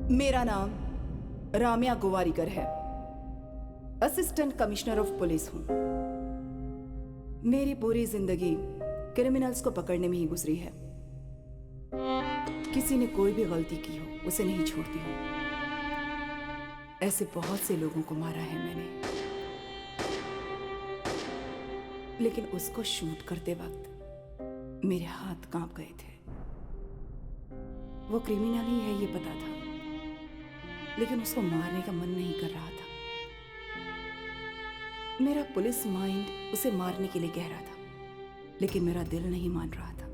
मेरा नाम राम्या गोवारीकर है। असिस्टेंट कमिश्नर ऑफ पुलिस हूं। मेरी पूरी जिंदगी क्रिमिनल्स को पकड़ने में ही गुजरी है। किसी ने कोई भी गलती की हो उसे नहीं छोड़ती हूं। ऐसे बहुत से लोगों को मारा है मैंने, लेकिन उसको शूट करते वक्त मेरे हाथ कांप गए थे। वो क्रिमिनल ही है ये पता था, लेकिन उसको मारने का मन नहीं कर रहा था। मेरा पुलिस माइंड उसे मारने के लिए कह रहा था, लेकिन मेरा दिल नहीं मान रहा था।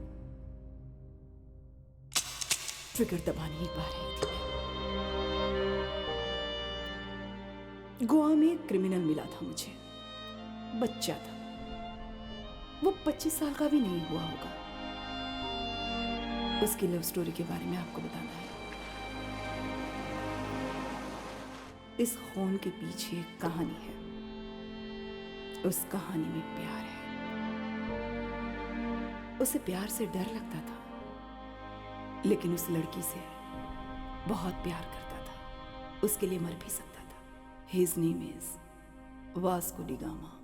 ट्रिगर दबा नहीं पा रही थी। गोवा में एक क्रिमिनल मिला था मुझे, बच्चा था। वो 25 साल का भी नहीं हुआ होगा। उसकी लव स्टोरी के बारे में आपको बताना है। इस खून के पीछे एक कहानी है। उस कहानी में प्यार है। उसे प्यार से डर लगता था, लेकिन उस लड़की से बहुत प्यार करता था। उसके लिए मर भी सकता था। His name is Vasco D gamma.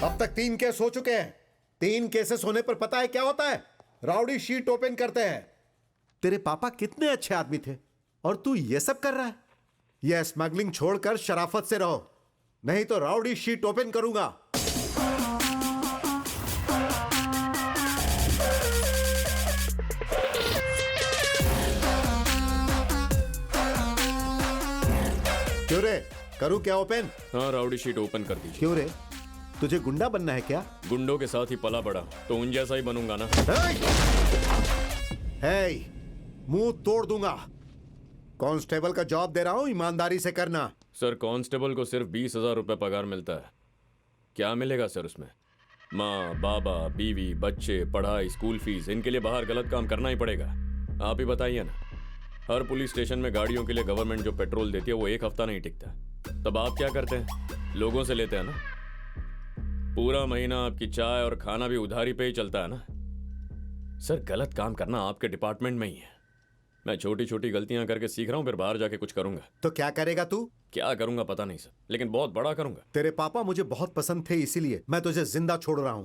अब तक 3 केस हो चुके हैं। 3 केसेस होने पर पता है क्या होता है? राउडी शीट ओपन करते हैं। तेरे पापा कितने अच्छे आदमी थे और तू ये सब कर रहा है। यह स्मगलिंग छोड़कर शराफत से रहो, नहीं तो राउडी शीट ओपन करूंगा। क्यों रे, करूं क्या ओपन? हाँ, राउडी शीट ओपन कर दीजिए। क्यों रे, तुझे गुंडा बनना है क्या? गुंडों के साथ ही पला बड़ा तो उन जैसा ही बनूंगा ना। हे, मुंह तोड़ दूंगा। कांस्टेबल का जॉब दे रहा हूं, ईमानदारी से करना। सर, कांस्टेबल को सिर्फ 20,000 रुपए पगार मिलता है। क्या मिलेगा सर उसमें? माँ, बाबा, बीवी, बच्चे, पढ़ाई, स्कूल फीस, इनके लिए बाहर गलत काम करना ही पड़ेगा। आप ही बताइए ना। हर पुलिस स्टेशन में गाड़ियों के लिए गवर्नमेंट जो पेट्रोल देती है वो 1 हफ्ता नहीं टिकता। तब आप क्या करते हैं? लोगों से लेते हैं ना। पूरा महीना आपकी चाय और खाना भी उधारी पे ही चलता है ना। सर, गलत काम करना आपके डिपार्टमेंट में ही है। मैं छोटी छोटी गलतियां करके सीख रहा हूं, फिर बाहर जाके कुछ करूंगा। तो क्या करेगा तू? क्या करूंगा पता नहीं सर, लेकिन बहुत बड़ा करूंगा। तेरे पापा मुझे बहुत पसंद थे, इसीलिए मैं तुझे जिंदा छोड़ रहा हूं।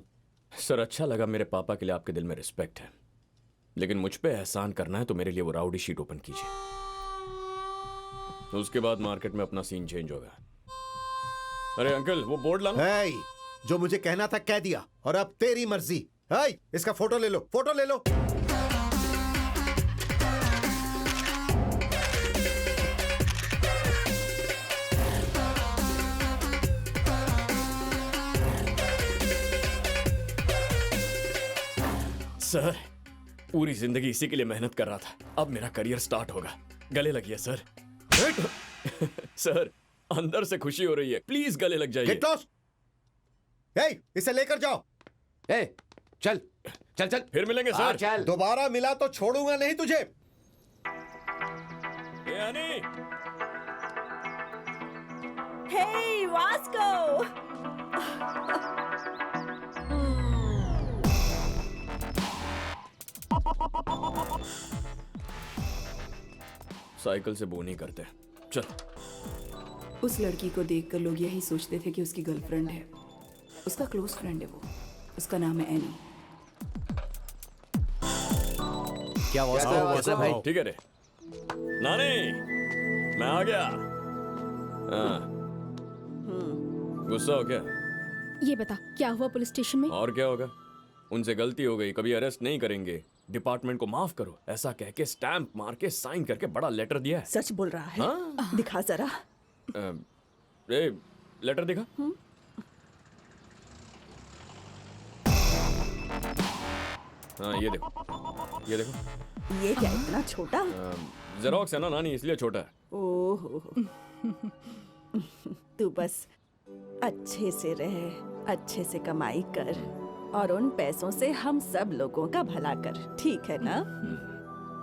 सर, अच्छा लगा मेरे पापा के लिए आपके दिल में रिस्पेक्ट है, लेकिन मुझ पे एहसान करना है तो मेरे लिए वो राउडी शीट ओपन कीजिए। उसके बाद मार्केट में अपना सीन चेंज होगा। अरे अंकल, वो बोर्ड लाना। हे, जो मुझे कहना था कह दिया, और अब तेरी मर्जी। हे, इसका फोटो ले लो, फोटो ले लो। सर, पूरी जिंदगी इसी के लिए मेहनत कर रहा था। अब मेरा करियर स्टार्ट होगा। गले लगिए सर। सर, अंदर से खुशी हो रही है, प्लीज गले लग जाइए। Get lost. हे, इसे लेकर जाओ। ए, चल चल चल, फिर मिलेंगे सर। चल। दोबारा मिला तो छोड़ूंगा नहीं तुझे। ए हनी, Hey, Vasco! साइकिल से बोनी करते। चल। उस लड़की को देखकर लोग यही सोचते थे कि उसकी गर्लफ्रेंड है। उसका क्लोज फ्रेंड है वो। उसका नाम है एनी। क्या वास्को भाई? ठीक है रे नानी, मैं आ गया। हाँ, गुस्सा हो क्या? ये बता, क्या हुआ पुलिस स्टेशन में? और क्या होगा, उनसे गलती हो गई, कभी अरेस्ट नहीं करेंगे, डिपार्टमेंट को माफ करो, ऐसा कह के स्टैंप मार के साइन करके बड़ा लेटर दिया है। सच बोल रहा है? हाँ? दिखा जरा। ए, लेटर दिखा। हाँ, ये देखो, ये देखो। ये क्या इतना छोटा? जेरोक्स है ना नानी, इसलिए छोटा है। ओहो। तू बस अच्छे से रहे, अच्छे से कमाई कर और उन पैसों से हम सब लोगों का भला कर, ठीक है ना?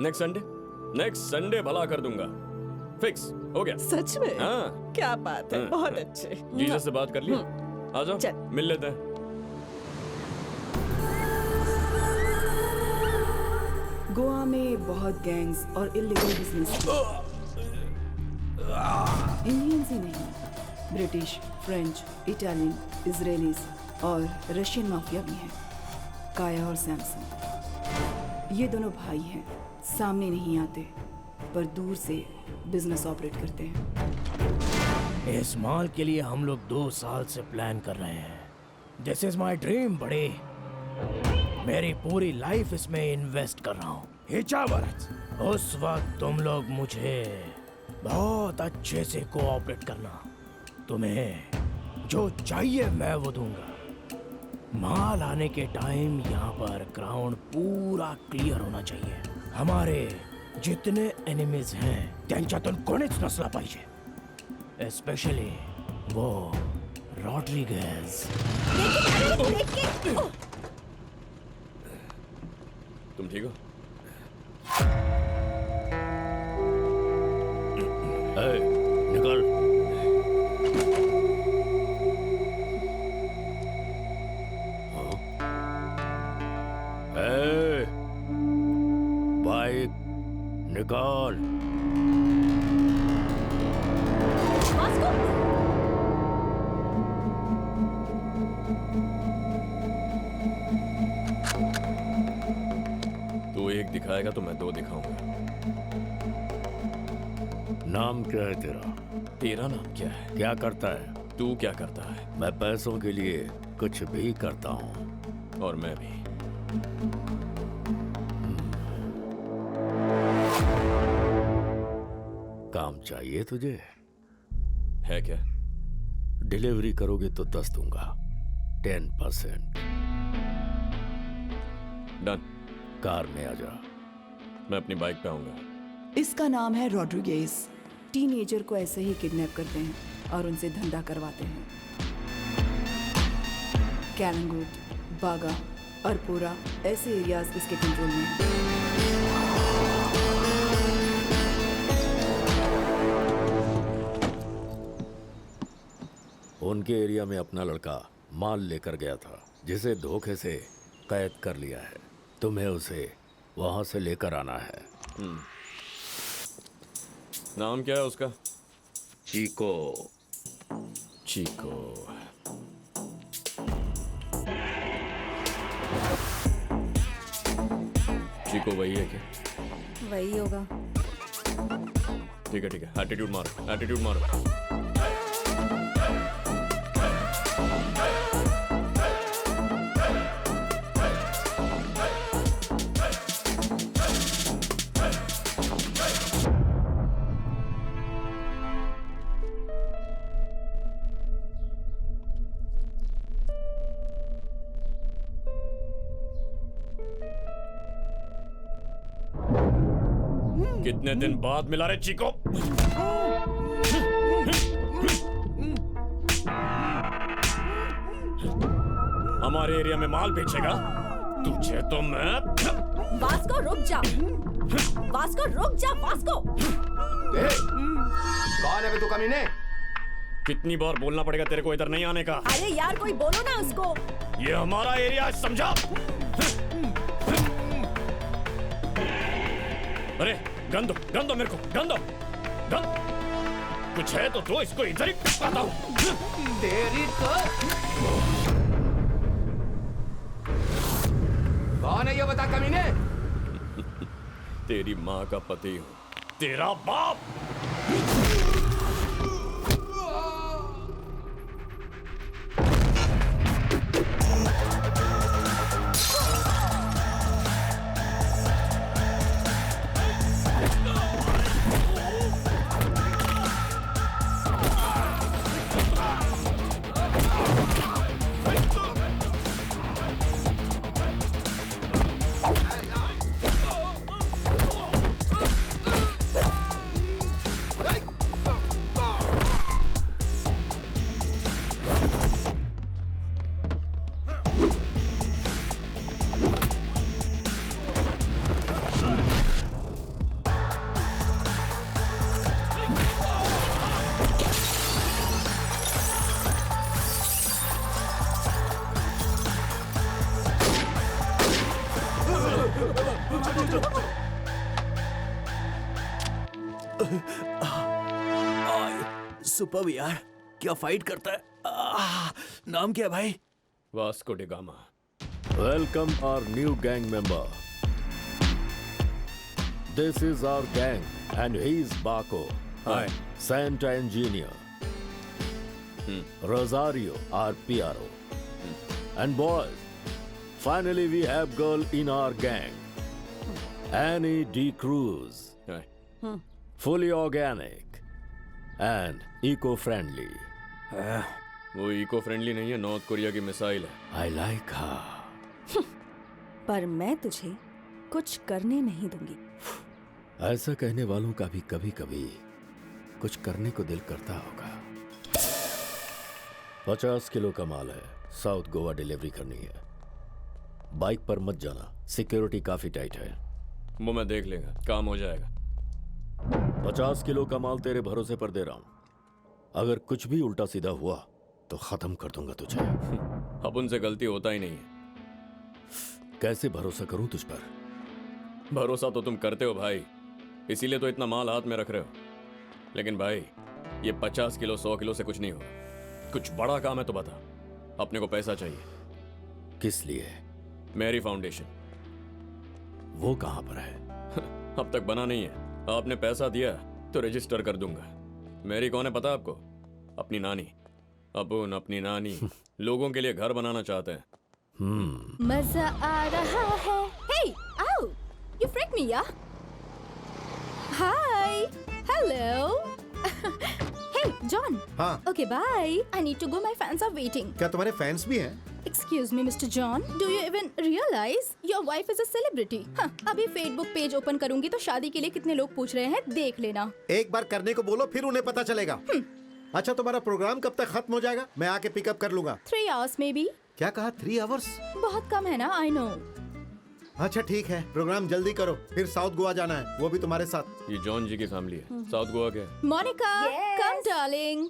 नेक्स्ट संडे भला कर दूंगा। फिक्स हो गया। सच में? हाँ। क्या बात है, हाँ। बहुत अच्छे। जीसस से बात कर लिया। आ जाओ चल। मिल लेते हैं। गोवा में बहुत गैंग्स और इलीगल बिजनेस इंडियंस ही नहीं, ब्रिटिश, फ्रेंच, इटालियन, इजरायलीज और रशियन माफिया भी हैं। काया और सैमसन ये दोनों भाई हैं, सामने नहीं आते पर दूर से बिजनेस ऑपरेट करते हैं। इस माल के लिए हम लोग 2 साल से प्लान कर रहे हैं। दिस इज माई ड्रीम बड़े। मेरी पूरी लाइफ इसमें इन्वेस्ट कर रहा हूँ। उस वक्त तुम लोग मुझे बहुत अच्छे से कोऑपरेट करना। तुम्हें जो चाहिए मैं वो दूंगा। माल आने के टाइम यहाँ पर ग्राउंड पूरा क्लियर होना चाहिए। हमारे जितने एनिमीज हैं त्यांच्यातून कोणीच नसला पाहिजे, स्पेशली वो रॉड्रिगेज। तुम ठीक हो? निकल। बाइक निकाल। तू एक दिखाएगा तो मैं 2 दिखाऊंगा। नाम क्या है तेरा? तेरा नाम क्या है? क्या करता है? तू क्या करता है? मैं पैसों के लिए कुछ भी करता हूँ। और मैं भी। काम चाहिए तुझे? है क्या? डिलीवरी करोगे तो 10 दूंगा, 10%। डन। कार में आ जा। मैं अपनी बाइक पे आऊंगा। इसका नाम है रॉड्रिगेज। टीनेजर को ऐसे ही किडनैप करते हैं और उनसे धंधा करवाते हैं। कैलंगुट, बागा, अरपोरा ऐसे एरियाज इसके कंट्रोल में हैं। उनके एरिया में अपना लड़का माल लेकर गया था, जिसे धोखे से कैद कर लिया है। तुम्हें उसे वहां से लेकर आना है। नाम क्या है उसका? चीको। चीको। चीको वही है क्या? वही होगा। ठीक है एटीट्यूड मारो, एटीट्यूड मारो। कितने दिन बाद मिला रे चीको? हमारे एरिया में माल बेचेगा? तुझे तो मैं। वास्को रुक जा। वास्को रुक जा। वास्को। कौन है बे तू कमीने? कितनी बार बोलना पड़ेगा तेरे को इधर नहीं आने का? अरे यार कोई बोलो ना उसको। ये हमारा एरिया है, समझा? अरे गन दो मेरे को, गन कुछ है तो दो, इसको इधर ही आता हूं। तेरी तो। कौन है ये बता कमीने? तेरी माँ का पति हूं, तेरा बाप। सुपर यार, क्या फाइट करता है। नाम क्या है भाई? Vasco D gamma. Welcome our new gang member. This is our gang and he's Baco. Hi. Santa Engineer. Rosario, our PRO. And boys, finally we have girl in our gang. Annie D. Cruz. Hi. Fully organic and eco-friendly. वो eco friendly नहीं है, north Korea की missile है। I like her. पर मैं तुझे कुछ करने नहीं दूंगी। ऐसा कहने वालों का भी कभी कभी कुछ करने को दिल करता होगा। 50 किलो का माल है, साउथ गोवा डिलीवरी करनी है। बाइक पर मत जाना, सिक्योरिटी काफी टाइट है। वो मैं देख लेगा, काम हो जाएगा। 50 किलो का माल तेरे भरोसे पर दे रहा हूं। अगर कुछ भी उल्टा सीधा हुआ तो खत्म कर दूंगा तुझे। अपन से गलती होता ही नहीं है। कैसे भरोसा करूं तुझ पर? भरोसा तो तुम करते हो भाई, इसीलिए तो इतना माल हाथ में रख रहे हो। लेकिन भाई, ये 50 किलो 100 किलो से कुछ नहीं होगा। कुछ बड़ा काम है तो बता। अपने को पैसा चाहिए। किस लिए? मेरी फाउंडेशन। वो कहां पर है? अब तक बना नहीं है। आपने पैसा दिया तो रजिस्टर कर दूंगा। मेरी कौन है पता आपको? अपनी नानी। अपन अपनी नानी लोगों के लिए घर बनाना चाहते हैं। मजा आ रहा है। Hey, ow! You freaked me, yeah? Hi. Hello. Hey, John. हाँ। Okay, bye. I need to go. My fans are waiting. क्या तुम्हारे फैंस भी हैं? Excuse me, Mr. John. Do you even realize your wife is a celebrity? हाँ, अभी Facebook page open करूंगी तो शादी के लिए कितने लोग पूछ रहे हैं देख लेना। एक बार करने को बोलो, फिर उन्हें पता चलेगा। अच्छा, तुम्हारा प्रोग्राम कब तक खत्म हो जाएगा? मैं आके पिकअप कर लूंगा। 3 hours maybe. क्या कहा? 3 आवर्स? बहुत कम है ना? I know. अच्छा ठीक है, प्रोग्राम जल्दी करो, फिर साउथ गोवा जाना है, वो भी तुम्हारे साथ। ये जॉन जी की फैमिली है। साउथ गोवा के है। Monica, come darling.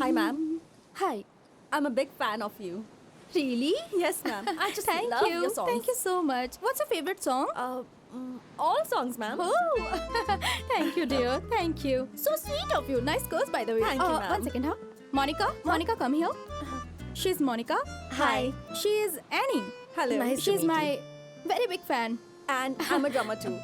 Hi, ma'am. Hi. I'm a big fan of you. Really? Yes, ma'am. I just Thank love you. your songs. Thank you so much. What's your favorite song? All songs, ma'am. Oh, thank you, dear. Thank you. So sweet of you. Nice girls, by the way. Thank you, ma'am. 1 second, huh? Monica, Monica, come here. She's Monica. Hi. She is Annie. Hello. Nice to She's meet my very big fan. And I'm a drummer too.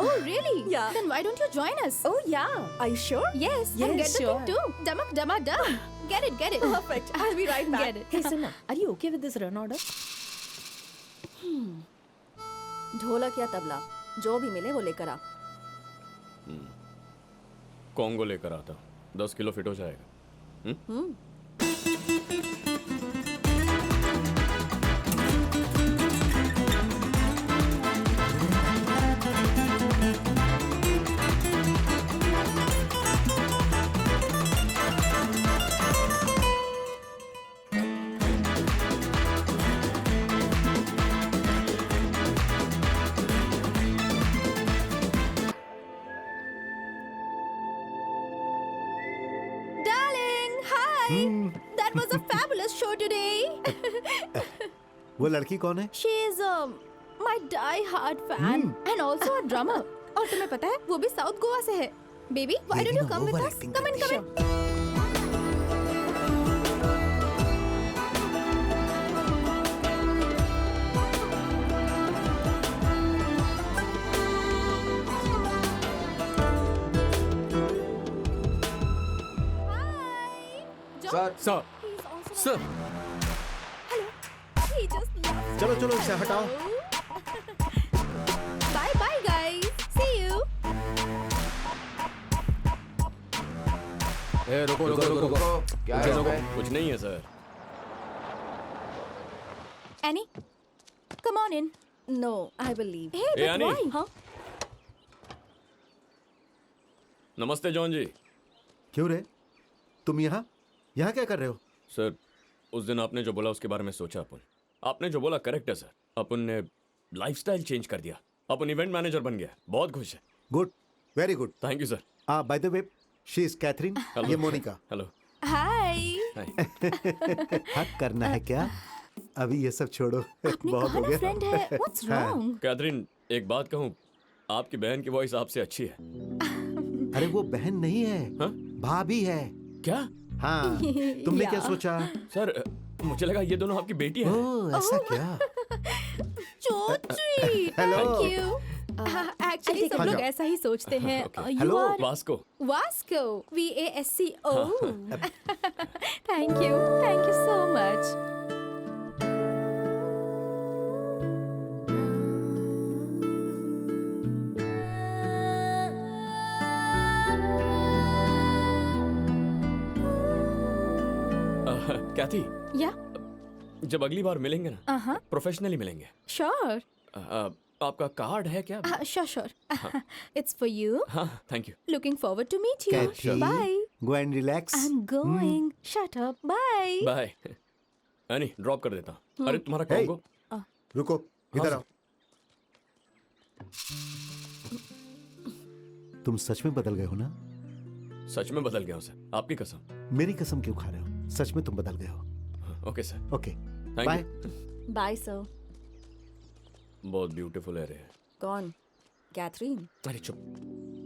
Oh, really? Yeah. Then why don't you join us? Oh, yeah. Are you sure? Yes. Yes, and get sure. the thing too. Damak, dama, dum. Get it, get it. Perfect. I'll be right back. Get it. Hey, Sana, are you okay with this run order? ढोलक या तबला, जो भी मिले वो लेकर आ। Congo लेकर आता हूँ। 10 किलो फिट हो जाएगा। Darling, hi. That was a fabulous show today. वो लड़की कौन है? She is my die-hard fan and also a drummer. और तुम्हें पता है वो भी साउथ गोवा से है. Baby, why don't you come with us? Come in, come in. Hi. John, sir he's also sir Hello. He just loves चलो चलो इसे हटाओ। Bye bye guys. See you. ए रुको रुको रुको रुको क्या है इसमें? कुछ नहीं है sir. Annie, come on in. No, I will leave. Hey, but Annie. why? हाँ? नमस्ते जॉन जी। क्यों रे? तुम यहाँ यहाँ क्या कर रहे हो? सर, उस दिन आपने जो बोला उसके बारे में सोचा अपन। आपने जो बोला करेक्ट है सर। अपन ने लाइफस्टाइल चेंज कर दिया। अपन इवेंट मैनेजर बन गया। बहुत खुश है। Good, very good. Thank you sir. By the way, she is Catherine, ये मोनिका। हेलो। Hi. हक करना है क्या? अभी ये सब छोड़ो, आपने बहुत कहा हो ना गया। फ्रेंड है. What's wrong? कैथरीन, एक बात कहूँ, आपकी बहन की वॉइस आपसे अच्छी है। अरे वो बहन नहीं है, हाँ? भाभी है। क्या? हाँ, तुमने क्या या। सोचा? सर, मुझे लगा ये दोनों आपकी बेटी है। ओह, ऐसा क्या? So sweet. Hello. Thank you. Actually, सब हाँ लोग जाओ। ऐसा ही सोचते हैं. You Hello. are Vasco. Vasco. VASCO. Thank you. Thank you so much. Cathy, Yeah. जब अगली बार मिलेंगे ना, Uh-huh. प्रोफेशनली मिलेंगे। Sure. आपका कार्ड है क्या? Sure. It's for you. हाँ, thank you. Looking forward to meet you. Kathy, Bye. go and relax. I'm going. Shut up. Bye. Bye. Annie, drop कर देता हूँ। अरे तुम्हारा Hey. कॉम्बो। रुको, इधर हाँ, आओ। तुम सच में बदल गए हो ना? सच में बदल गया हूँ सर, आपकी कसम। मेरी कसम क्यों खा रहे हो? सच में तुम बदल गए हो। Okay sir, okay, thank bye. You. Bye, sir. बहुत ब्यूटीफुल है रे। कौन? कैथरीन? अरे चुप,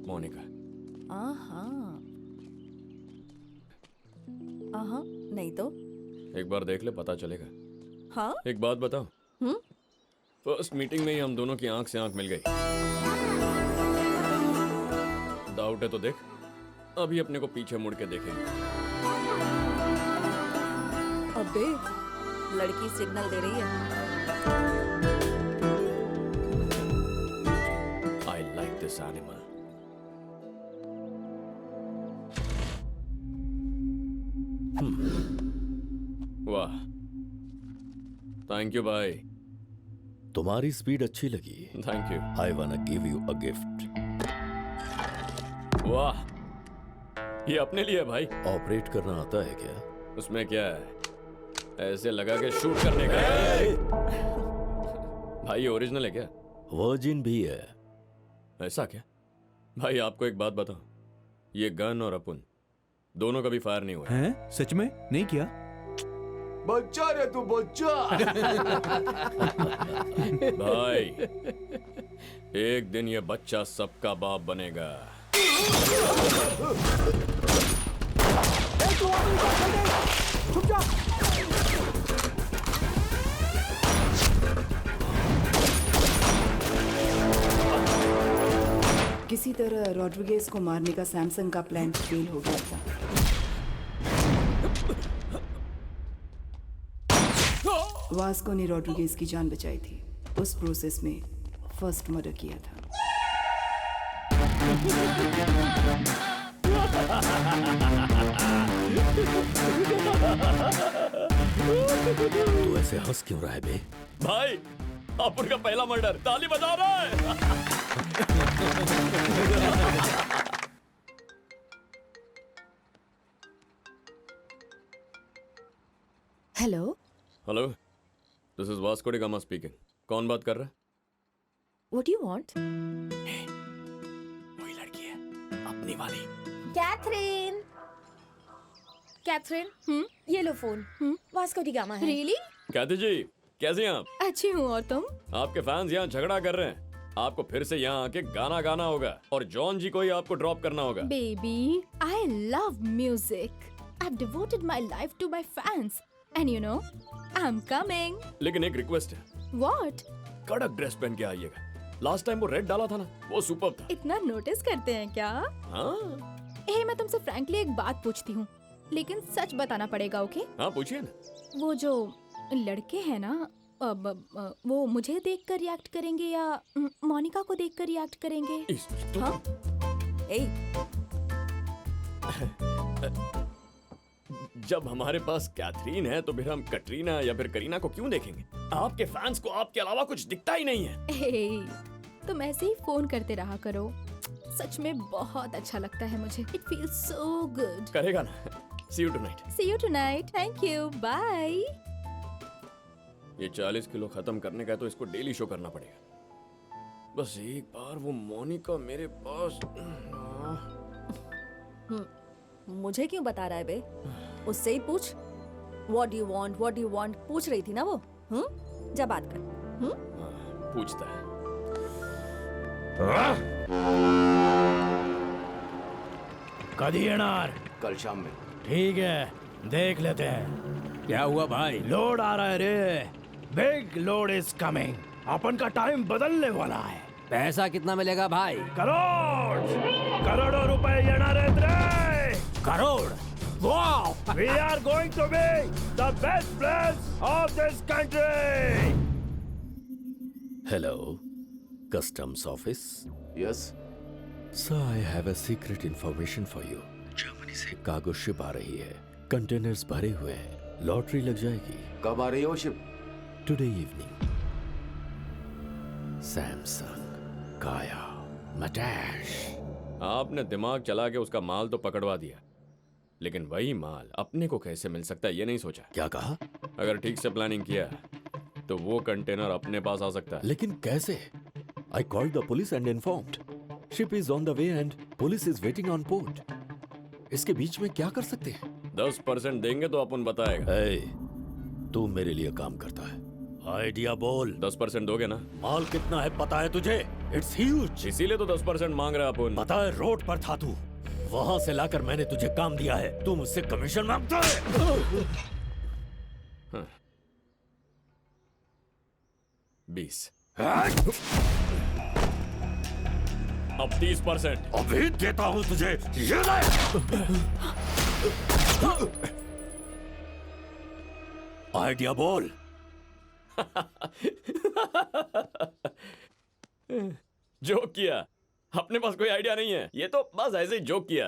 मोनिका। नहीं तो? एक बार देख ले, पता चलेगा। हाँ? एक बात बताओ, फर्स्ट मीटिंग में ही हम दोनों की आंख से आंख मिल गई। डाउट है तो देख, अभी अपने को पीछे मुड़ के देखेंगे। अबे, लड़की सिग्नल दे रही है। I like this animal. वाह, थैंक यू भाई। तुम्हारी स्पीड अच्छी लगी। Thank you. I वांना give you a gift. वाह, ये अपने लिए है भाई। ऑपरेट करना आता है क्या? उसमें क्या है, ऐसे लगा के शूट करने का है। भाई ये ओरिजिनल है क्या? वर्जिन भी है। ऐसा क्या? भाई आपको एक बात बताओ, ये गन और अपन दोनों कभी फायर नहीं हुआ है। हैं? सच में नहीं किया? बच्चा रे तू बच्चा। भाई एक दिन ये बच्चा सबका बाप बनेगा। किसी तरह रॉड्रिगेज को मारने का सैमसंग का प्लान फेल हो गया था। वास्को ने रॉड्रिगेज की जान बचाई थी। उस प्रोसेस में फर्स्ट मर्डर किया था। तू ऐसे हंस क्यों रहा है बे? भाई अपन का पहला मर्डर, ताली बजा रहा है। Hello. Hello, this is Vasco D gamma speaking. कौन बात कर रहा है? What do you want? वही लड़की है, अपनी वाली। Catherine. Catherine. ये लो फोन। वास्को डी गामा है। Really? कहते जी, कैसे हैं आप? अच्छी हूँ, और तुम? आपके फैंस यहाँ झगड़ा कर रहे हैं। आपको फिर से यहाँ आके गाना गाना होगा और जॉन जी को ही आपको ड्रॉप करना होगा। Baby, I love music. I've devoted my life to my fans. And you know, I'm coming. लेकिन एक रिक्वेस्ट है, What? कड़क ड्रेस पहन के आइएगा। लास्ट टाइम वो रेड डाला था ना, वो सुपर था। इतना नोटिस करते हैं क्या? हाँ हे, मैं तुमसे फ्रैंकली एक बात पूछती हूँ, लेकिन सच बताना पड़ेगा, ओके? हाँ, पूछिए ना। वो जो लड़के हैं ना, वो मुझे देखकर रिएक्ट करेंगे या मोनिका को देखकर रिएक्ट करेंगे? हाँ? ए, जब हमारे पास कैथरीन है तो फिर हम कटरीना या फिर करीना को क्यों देखेंगे? आपके फैंस को आपके अलावा कुछ दिखता ही नहीं है। हे, तुम ऐसे ही फोन करते रहा करो। सच में बहुत अच्छा लगता है मुझे। It feels so good. करेगा ना? See you tonight. See you tonight. Thank you. Bye. ये 40 किलो खत्म करने का है तो इसको डेली शो करना पड़ेगा। बस एक बार वो मोनिका मेरे पास। मुझे क्यों बता रहा है बे? उससे ही पूछ। What do you want? पूछ रही थी ना वो। जा बात कर। पूछता है। कभी येणार? कल शाम में। ठीक है, देख लेते हैं। क्या हुआ भाई? लोड आ रहा है रे। Big load is coming. अपन का टाइम बदलने वाला है। पैसा कितना मिलेगा भाई? करोड़ों रुपए येणार आहेत रे। करोड़? वाह! We are going to be the best place of this country. Hello, customs office. Yes. Sir, I have a secret information for you. Germany से कार्गो शिप आ रही है। कंटेनर्स भरे हुए हैं। लॉटरी लग जाएगी। कब आ रही है वो ship? Today evening. Samsung, Kaya, Matash. आपने दिमाग चला के उसका माल तो पकड़वा दिया, लेकिन वही माल अपने को कैसे मिल सकता है ये नहीं सोचा। क्या कहा? अगर ठीक से प्लानिंग किया तो वो कंटेनर अपने पास आ सकता है। लेकिन कैसे? I called the police and informed. Ship is on the way and police is waiting on port. इसके बीच में क्या कर सकते हैं? 10% देंगे तो अपन बताएगा। Hey, तू मेरे लिए काम करता है। आइडिया बोल। 10% दोगे ना? माल कितना है पता है तुझे? It's huge. इसीलिए तो 10% मांग रहा अपन। पता है रोड पर था तू। वहां से लाकर मैंने तुझे काम दिया है। तू मुझसे कमीशन मांगता है। 20। अब 30%। अभी देता हूं तुझे। ये ले। आइडिया बोल। जोक किया। अपने पास कोई आइडिया नहीं है। ये तो बस ऐसे ही जोक किया।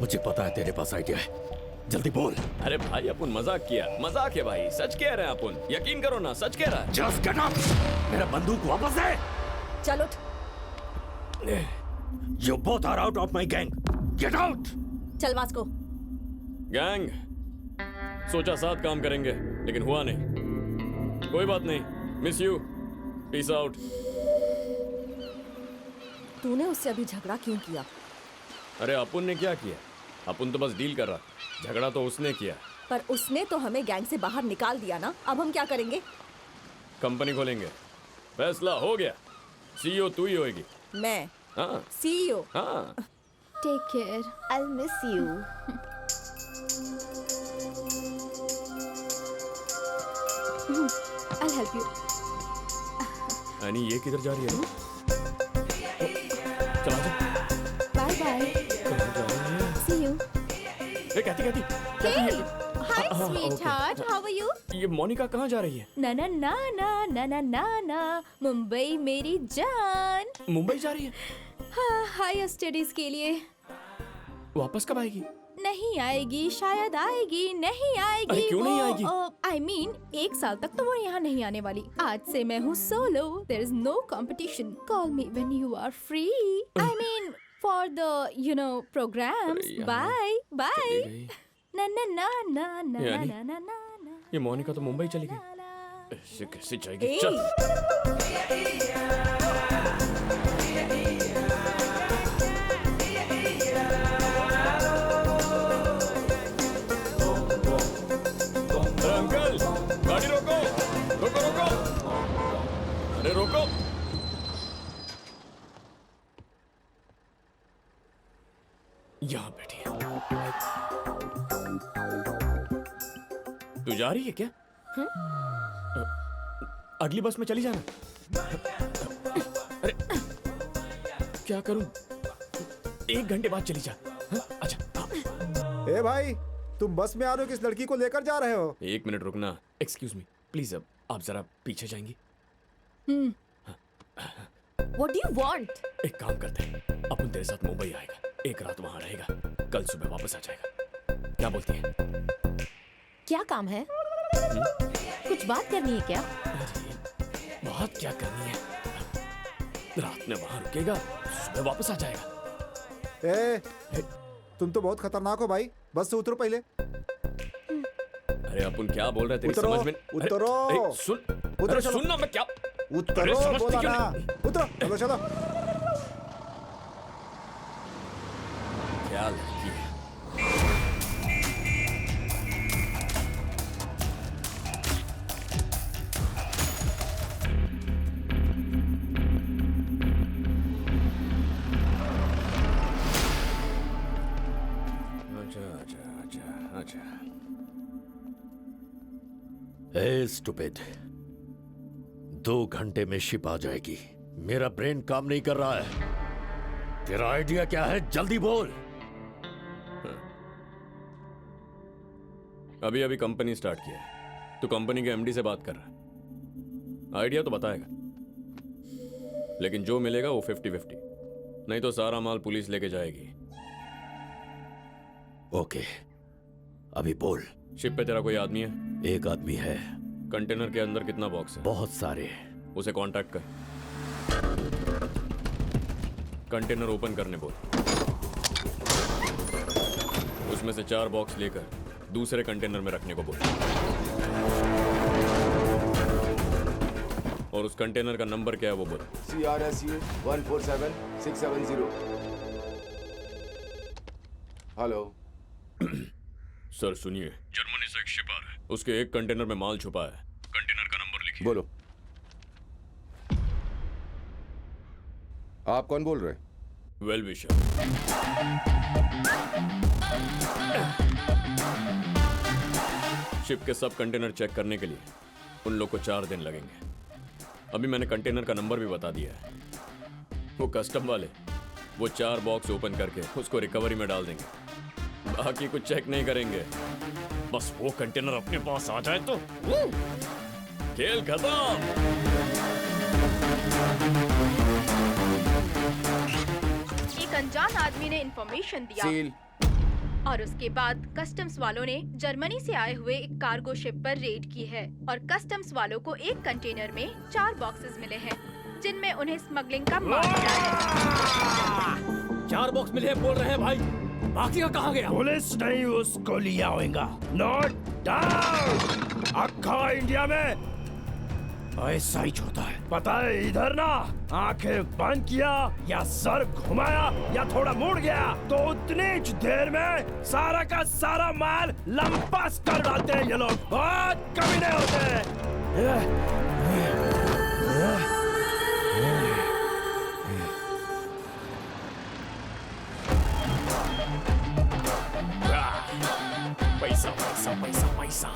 मुझे पता है तेरे पास आइडिया है। जल्दी बोल। अरे भाई अपन मजाक किया। मजाक है भाई, सच कह रहे हैं अपन। यकीन करो ना, सच कह रहा है। Just get up. मेरा बंदूक वापस दे। चल उठ। You both are out of my gang. Get out. चल वास्को। गैंग, सोचा साथ काम करेंगे, लेकिन हुआ नहीं। कोई बात नहीं। Miss you. Peace out. तूने उससे अभी झगड़ा क्यों किया? अरे अपन ने क्या किया? अपन तो बस डील कर रहा। झगड़ा तो उसने किया। पर उसने तो हमें गैंग से बाहर निकाल दिया ना। अब हम क्या करेंगे? कंपनी खोलेंगे। फैसला हो गया। सीईओ तू ही होएगी। मैं हाँ CEO। हाँ। Take care. I'll miss you. I'll help you. यानी ये किधर जा रही है? चला जा। Bye bye. कहाँ जा रही है? See you. ए, कहती Hey. Hi, sweetheart. How are you? ये मोनिका कहाँ जा रही है? ना ना ना ना ना ना ना ना मुंबई मेरी जान। मुंबई जा रही है? हाँ, हायर स्टडीज के लिए। वापस कब आएगी? नहीं आएगी, शायद आएगी, नहीं आएगी। अरे क्यों नहीं आएगी? I mean, 1 साल तक तो वो यहाँ नहीं आने वाली। आज से मैं हूँ solo. There is no competition. Call me when you are free. I mean, for the programs. अरे यार, Bye, bye. चली गई। ना ना ना ना ना यानी? ना ना ना ना। ये मोनिका तो मुंबई चली गई। ऐसे कैसे जाएगी? ए, चल। अरे अंकल, गाड़ी रोको। रोको रोको। अरे रोको। यहाँ बैठी है। तू जा रही है क्या? अगली बस में चली जाना। अरे क्या करूं? 1 घंटे बाद चली जा। हाँ? अच्छा हाँ। ए भाई, तुम बस में आ रहे हो, किस लड़की को लेकर जा रहे हो? 1 मिनट रुकना। Excuse me please. अब आप जरा पीछे जाएंगी? What do you want? एक काम करते हैं, अपन तेरे साथ मुंबई आएगा, 1 रात वहां रहेगा, कल सुबह वापस आ जाएगा। क्या बोलती है? क्या काम है? कुछ बात करनी है क्या? बात क्या करनी है? रात में वहां रुकेगा, सुबह वापस आ जाएगा। ए, तुम तो बहुत खतरनाक हो भाई, बस से उतरो पहले। अरे अपन क्या बोल रहे हैं, तेरी उतरो, समझ में उतरो। अरे, सुन, उतरो, अरे चलो। सुन ना, मैं क्या उतरो अरे, समझती बोला क्यों ना। नहीं? उतरो, चलो चलो। क्या लड़की है? अच्छा। ए स्टूपिड, 2 घंटे में शिप आ जाएगी। मेरा ब्रेन काम नहीं कर रहा है। तेरा आइडिया क्या है, जल्दी बोल। अभी अभी कंपनी स्टार्ट किया है, तो कंपनी के एमडी से बात कर रहा है। आइडिया तो बताएगा, लेकिन जो मिलेगा वो 50-50, नहीं तो सारा माल पुलिस लेके जाएगी। ओके, अभी बोल। शिप पे तेरा कोई आदमी है? एक आदमी है। कंटेनर के अंदर कितना बॉक्स है? बहुत सारे। उसे कांटेक्ट कर, कंटेनर ओपन करने बोल। उसमें से 4 बॉक्स लेकर दूसरे कंटेनर में रखने को बोल, और उस कंटेनर का नंबर क्या है वो बोल। CRSU 147670। हेलो सर सुनिए, जर्मनी से एक शिप आ रहा है, उसके एक कंटेनर में माल छुपा है। कंटेनर का नंबर लिखिए। बोलो, आप कौन बोल रहे हैं? Well wisher. शिप के सब कंटेनर चेक करने के लिए उन लोग को 4 दिन लगेंगे। अभी मैंने कंटेनर का नंबर भी बता दिया है। वो कस्टम वाले वो 4 बॉक्स ओपन करके उसको रिकवरी में डाल देंगे, बाकी कुछ चेक नहीं करेंगे। बस वो कंटेनर अपने पास आ जाए तो खेल खत्म। एक अनजान आदमी ने इंफॉर्मेशन दिया सील। और उसके बाद कस्टम्स वालों ने जर्मनी से आए हुए एक कार्गो शिप पर रेड की है और कस्टम्स वालों को एक कंटेनर में 4 बॉक्सेस मिले हैं जिनमें उन्हें स्मगलिंग का माल मिला है। 4 बॉक्स मिले बोल रहे हैं भाई, बाकी का कहाँ गया? पुलिस नहीं उसको लिया होगा। Note down. अक्खा इंडिया में ऐसा ही होता है, पता है? इधर ना आंखें बंद किया या सर घुमाया या थोड़ा मुड़ गया तो उतनी ही देर में सारा का सारा माल लंपास कर डालते हैं ये लोग। बहुत कमीने होते हैं। पैसा पैसा पैसा पैसा।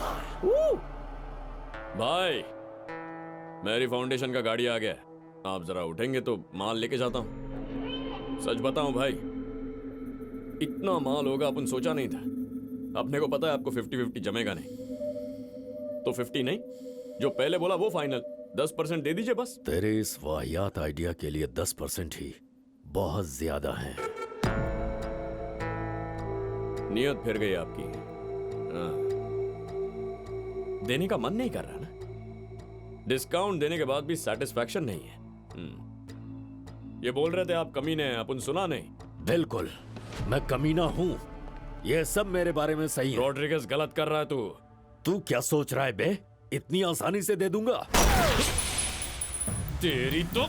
भाई, मेरी फाउंडेशन का गाड़ी आ गया, आप जरा उठेंगे तो माल लेके जाता हूं। सच बताऊं भाई, इतना माल होगा अपन सोचा नहीं था। अपने को पता है आपको 50-50 जमेगा नहीं, तो 50 नहीं, जो पहले बोला वो फाइनल। 10% दे दीजिए बस। तेरे इस वाहियात आइडिया के लिए 10% ही बहुत ज्यादा है। नियत फिर गई आपकी। हाँ। देने का मन नहीं कर रहा ना, डिस्काउंट देने के बाद भी सेटिस्फैक्शन नहीं है। ये बोल रहे थे आप कमीने हैं, अपन सुना नहीं। बिल्कुल, मैं कमीना हूँ, ये सब मेरे बारे में सही है। रॉड्रिगेज गलत कर रहा है तू क्या सोच रहा है बे? इतनी आसानी से दे दूंगा? तेरी तो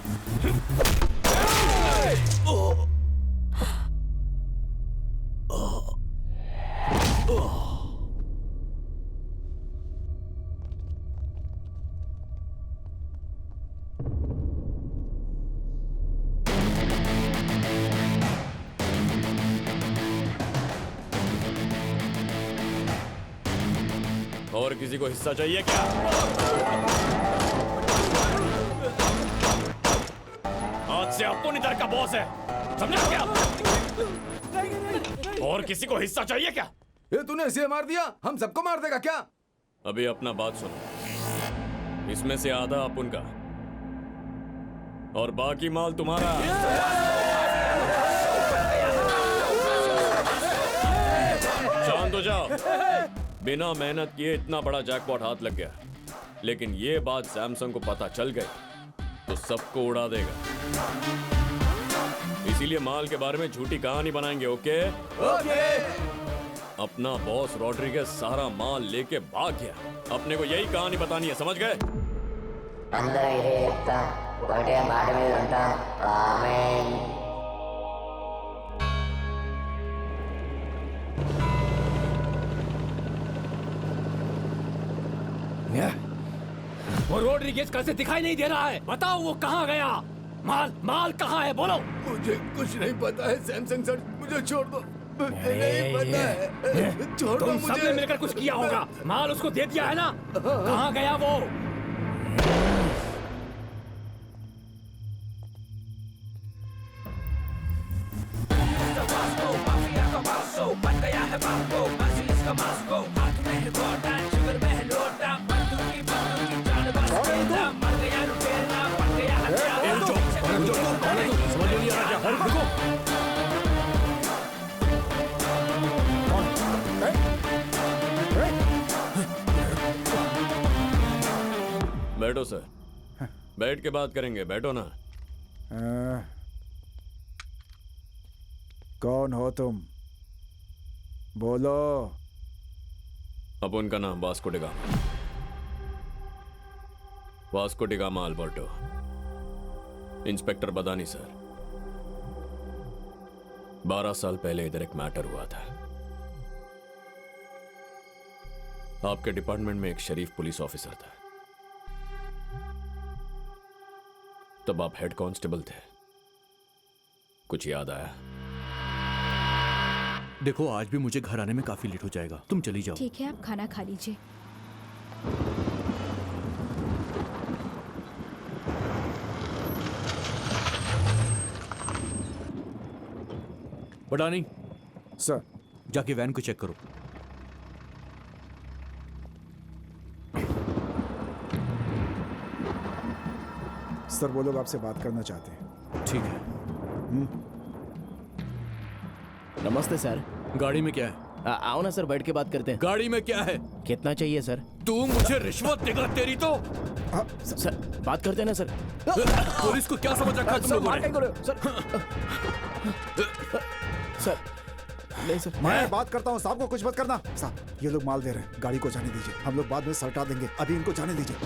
और किसी को हिस्सा चाहिए क्या? आज से अपन इधर का बॉस है, समझा क्या? और किसी को हिस्सा चाहिए क्या? ये तूने इसे मार दिया, हम सबको मार देगा क्या? अभी अपना बात सुनो, इसमें से आधा अपन का और बाकी माल तुम्हारा। चांद शांत हो जाओ। बिना मेहनत किए इतना बड़ा जैकपॉट हाथ लग गया, लेकिन ये बात सैमसंग को पता चल गई तो सबको उड़ा देगा। इसीलिए माल के बारे में झूठी कहानी बनाएंगे। ओके? अपना बॉस रॉड्रिगेज सारा माल लेके भाग गया। अपने को यही कहानी बतानी है, समझ गए? అందరూ ఇదే చెప్తాం ఒకటే మాట మీద ఉంటాం ఆమేన్ वो रोड्रिगेज कल से दिखाई नहीं दे रहा है। बताओ वो कहाँ गया? माल माल कहाँ है? बोलो। मुझे कुछ नहीं पता है सैमसंग सर, मुझे छोड़ दो। नहीं पता है, छोड़ दो तुम मुझे। सबने मिलकर कुछ किया होगा। माल उसको दे दिया है ना? कहाँ गया वो? बैठो सर, बैठ के बात करेंगे। बैठो ना। कौन हो तुम? बोलो। अब उनका नाम Vasco D gamma. Vasco D gamma Alberto. Inspector बदानी सर। 12 साल पहले इधर एक मैटर हुआ था। आपके डिपार्टमेंट में एक शरीफ पुलिस ऑफिसर था। तब आप हेड कांस्टेबल थे। कुछ याद आया? देखो, आज भी मुझे घर आने में काफी लेट हो जाएगा, तुम चली जाओ। ठीक है, आप खाना खा लीजिए। बडानी सर, जाके वैन को चेक करो। सर वो लोग आपसे बात करना चाहते हैं। ठीक है। नमस्ते सर। गाड़ी में क्या है? आओ ना सर, बैठ के बात करते हैं। गाड़ी में क्या है? कितना चाहिए सर? तू मुझे रिश्वत देगा? तेरी तो। सर बात करते हैं ना सर। पुलिस को क्या समझ रखा है तुम लोगों ने? सर नहीं सर, मैं बात करता हूँ, साहब को कुछ मत करना। साहब ये लोग माल दे रहे हैं, गाड़ी को जाने दीजिए। हम लोग बाद में सलटा देंगे, अभी इनको जाने दीजिए।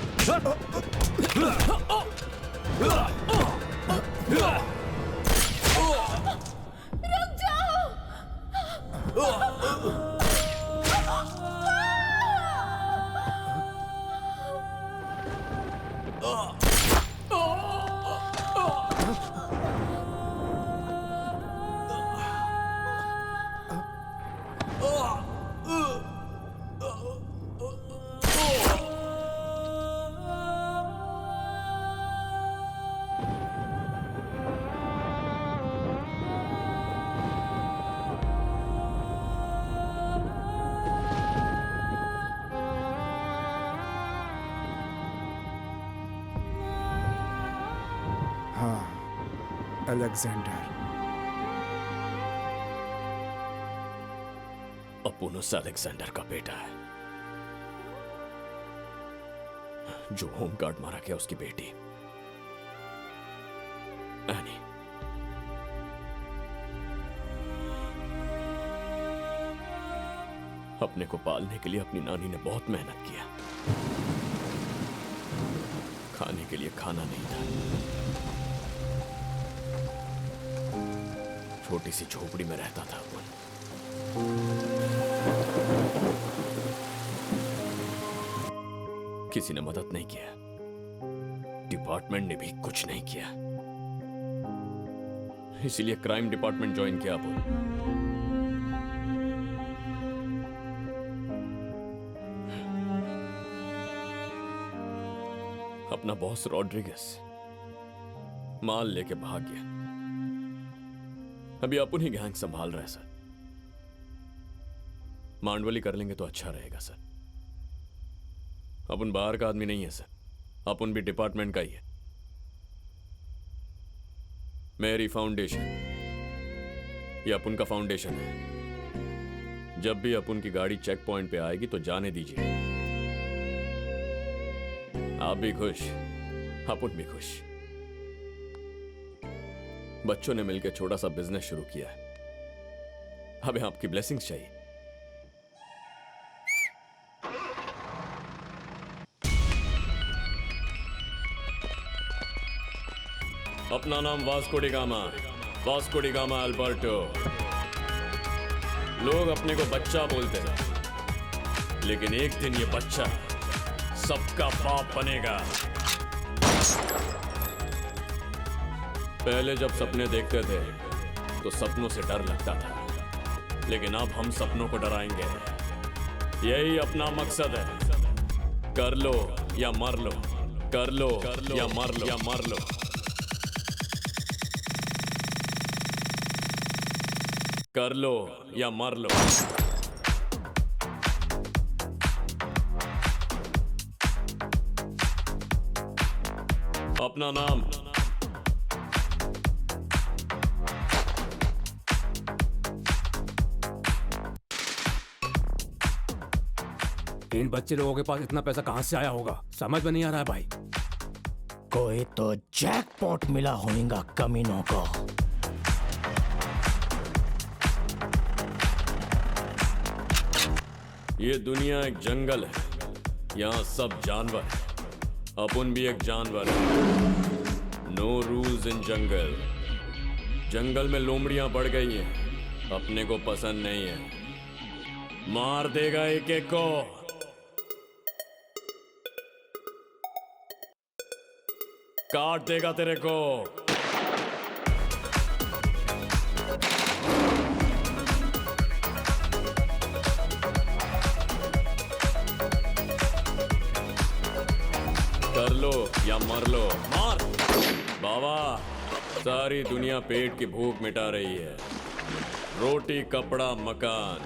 अलेक्जेंडर। अपोलोस अलेक्जेंडर का बेटा है, जो होमगार्ड मारा गया उसकी बेटी एनी। अपने को पालने के लिए अपनी नानी ने बहुत मेहनत किया। खाने के लिए खाना नहीं था। छोटी सी झोपड़ी में रहता था अपन। किसी ने मदद नहीं किया, डिपार्टमेंट ने भी कुछ नहीं किया। इसीलिए क्राइम डिपार्टमेंट ज्वाइन किया अपन। अपना बॉस रॉड्रिगेज माल लेके भाग गया। अभी अपन ही गैंग संभाल रहा है सर। मांडवली कर लेंगे तो अच्छा रहेगा सर। अपन बाहर का आदमी नहीं है सर, अपन भी डिपार्टमेंट का ही है। मेरी फाउंडेशन ये अपन का फाउंडेशन है। जब भी अपुन की गाड़ी चेक पॉइंट पे आएगी तो जाने दीजिए। आप भी खुश, अपुन भी खुश। बच्चों ने मिलकर छोटा सा बिजनेस शुरू किया है। हमें आपकी ब्लेसिंग्स चाहिए। अपना नाम Vasco D gamma, Vasco D gamma Alberto. लोग अपने को बच्चा बोलते हैं, लेकिन एक दिन ये बच्चा सबका बाप बनेगा। पहले जब सपने देखते थे तो सपनों से डर लगता था, लेकिन अब हम सपनों को डराएंगे। यही अपना मकसद है। कर लो या मर लो, कर लो या मर लो, या मर लो। कर लो या मर लो। अपना नाम इन बच्चे लोगों के पास इतना पैसा कहां से आया होगा, समझ में नहीं आ रहा है भाई। कोई तो जैकपॉट मिला होगा कमीनों को। ये दुनिया एक जंगल है, यहाँ सब जानवर है। अपन भी एक जानवर है। नो रूल्स इन जंगल। जंगल में लोमड़ियां बढ़ गई हैं, अपने को पसंद नहीं है। मार देगा एक एक को। काट देगा तेरे को। कर लो या मर लो। मार बाबा। सारी दुनिया पेट की भूख मिटा रही है। रोटी कपड़ा मकान।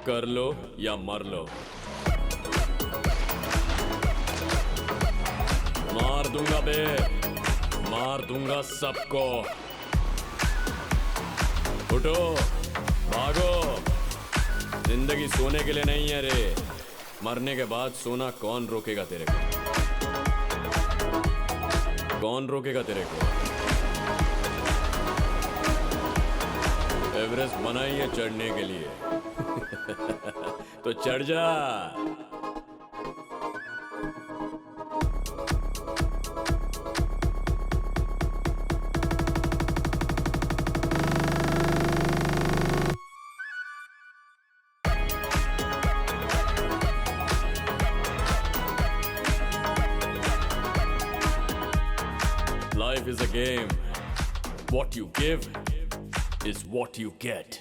कर लो या मर लो। मार दूंगा बे, मार दूंगा सबको। उठो, भागो। जिंदगी सोने के लिए नहीं है रे। मरने के बाद सोना कौन रोकेगा तेरे को? कौन रोकेगा तेरे को? एवरेस्ट बना ही है चढ़ने के लिए। तो चढ़ जा। Life is a game. What you give is what you get.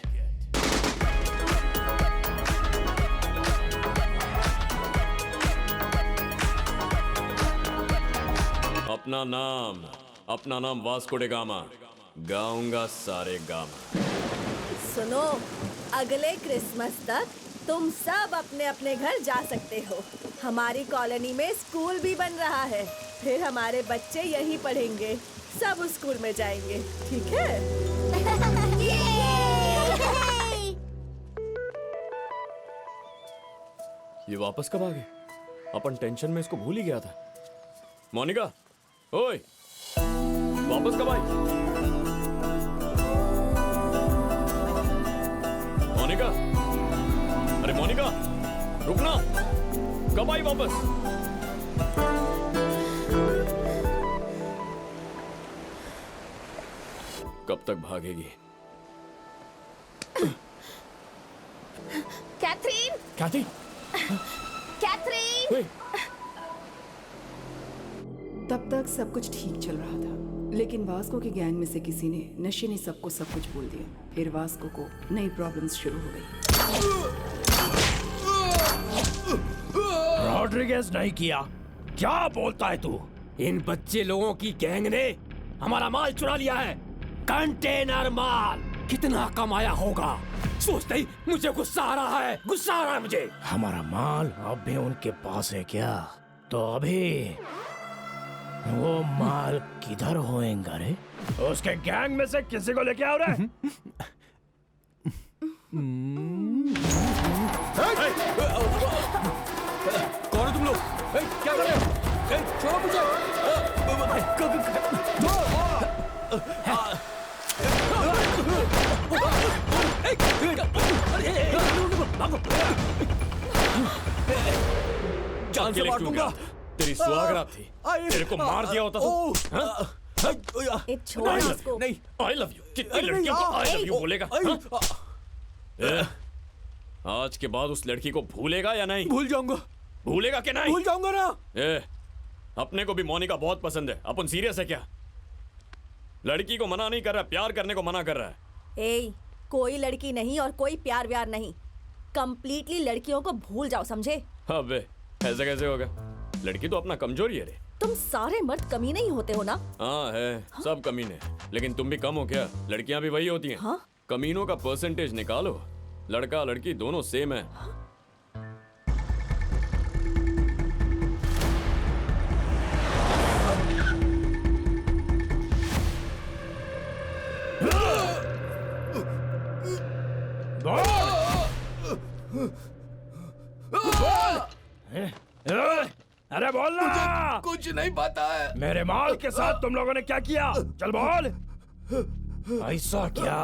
अपना नाम वास्को डी गामा। गाऊंगा सारे गामा। सुनो, अगले क्रिसमस तक तुम सब अपने अपने घर जा सकते हो। हमारी कॉलोनी में स्कूल भी बन रहा है। फिर हमारे बच्चे यहीं पढ़ेंगे। सब उस स्कूल में जाएंगे, ठीक है? ये वापस कब आ गए? अपन टेंशन में इसको भूल ही गया था। मोनिका, ओए, वापस कब आई? मोनिका, अरे मोनिका, रुकना। कब आई वापस? कब तक भागेगी? कैथरीन! कैथी? कैथरीन! तब तक सब कुछ ठीक चल रहा था, लेकिन वास्को के गैंग में से किसी ने नशे ने सबको सब कुछ बोल दिया। फिर वास्को को नई प्रॉब्लम्स शुरू हो गई। रॉड्रिगेज नहीं किया। क्या बोलता है तू? इन बच्चे लोगों की गैंग ने हमारा माल चुरा लिया है। कंटेनर माल। कितना कमाया होगा सोचते ही मुझे गुस्सा आ रहा है, गुस्सा आ रहा है मुझे। हमारा माल अब भी उनके पास है क्या? तो अभी वो माल किधर होएगा रे? उसके गैंग में से किसी को लेके आओ रे। कौन हो तुम लोग? क्या कर रहे हो? छोड़ो मुझे। जान से मार दूंगा। तेरी सुहागरात थी, तेरे को मार दिया होता तो छोड़ उसको। नहीं, आई लव यू। कितनी लड़कियों को आई लव यू बोलेगा? आज के बाद उस लड़की को भूलेगा या नहीं? भूल जाऊंगा। भूलेगा कि नहीं? भूल जाऊंगा ना। अपने को भी मोनिका बहुत पसंद है। अपन सीरियस है क्या? लड़की को मना नहीं कर रहा, प्यार करने को मना कर रहा है। कोई लड़की नहीं और कोई प्यार व्यार नहीं। कंप्लीटली लड़कियों को भूल जाओ, समझे? अबे ऐसे कैसे होगा? लड़की तो अपना कमजोरी है रे। तुम सारे मर्द कमी नहीं होते हो ना? हाँ है, सब कमीने। लेकिन तुम भी कम हो क्या? लड़कियां भी वही होती हैं। हाँ? कमीनों का परसेंटेज निकालो। लड़का लड़की दोनों सेम है। अरे बोल ना। कुछ नहीं पता है। मेरे माल के साथ तुम लोगों ने क्या किया? चल बोल। ऐसा क्या?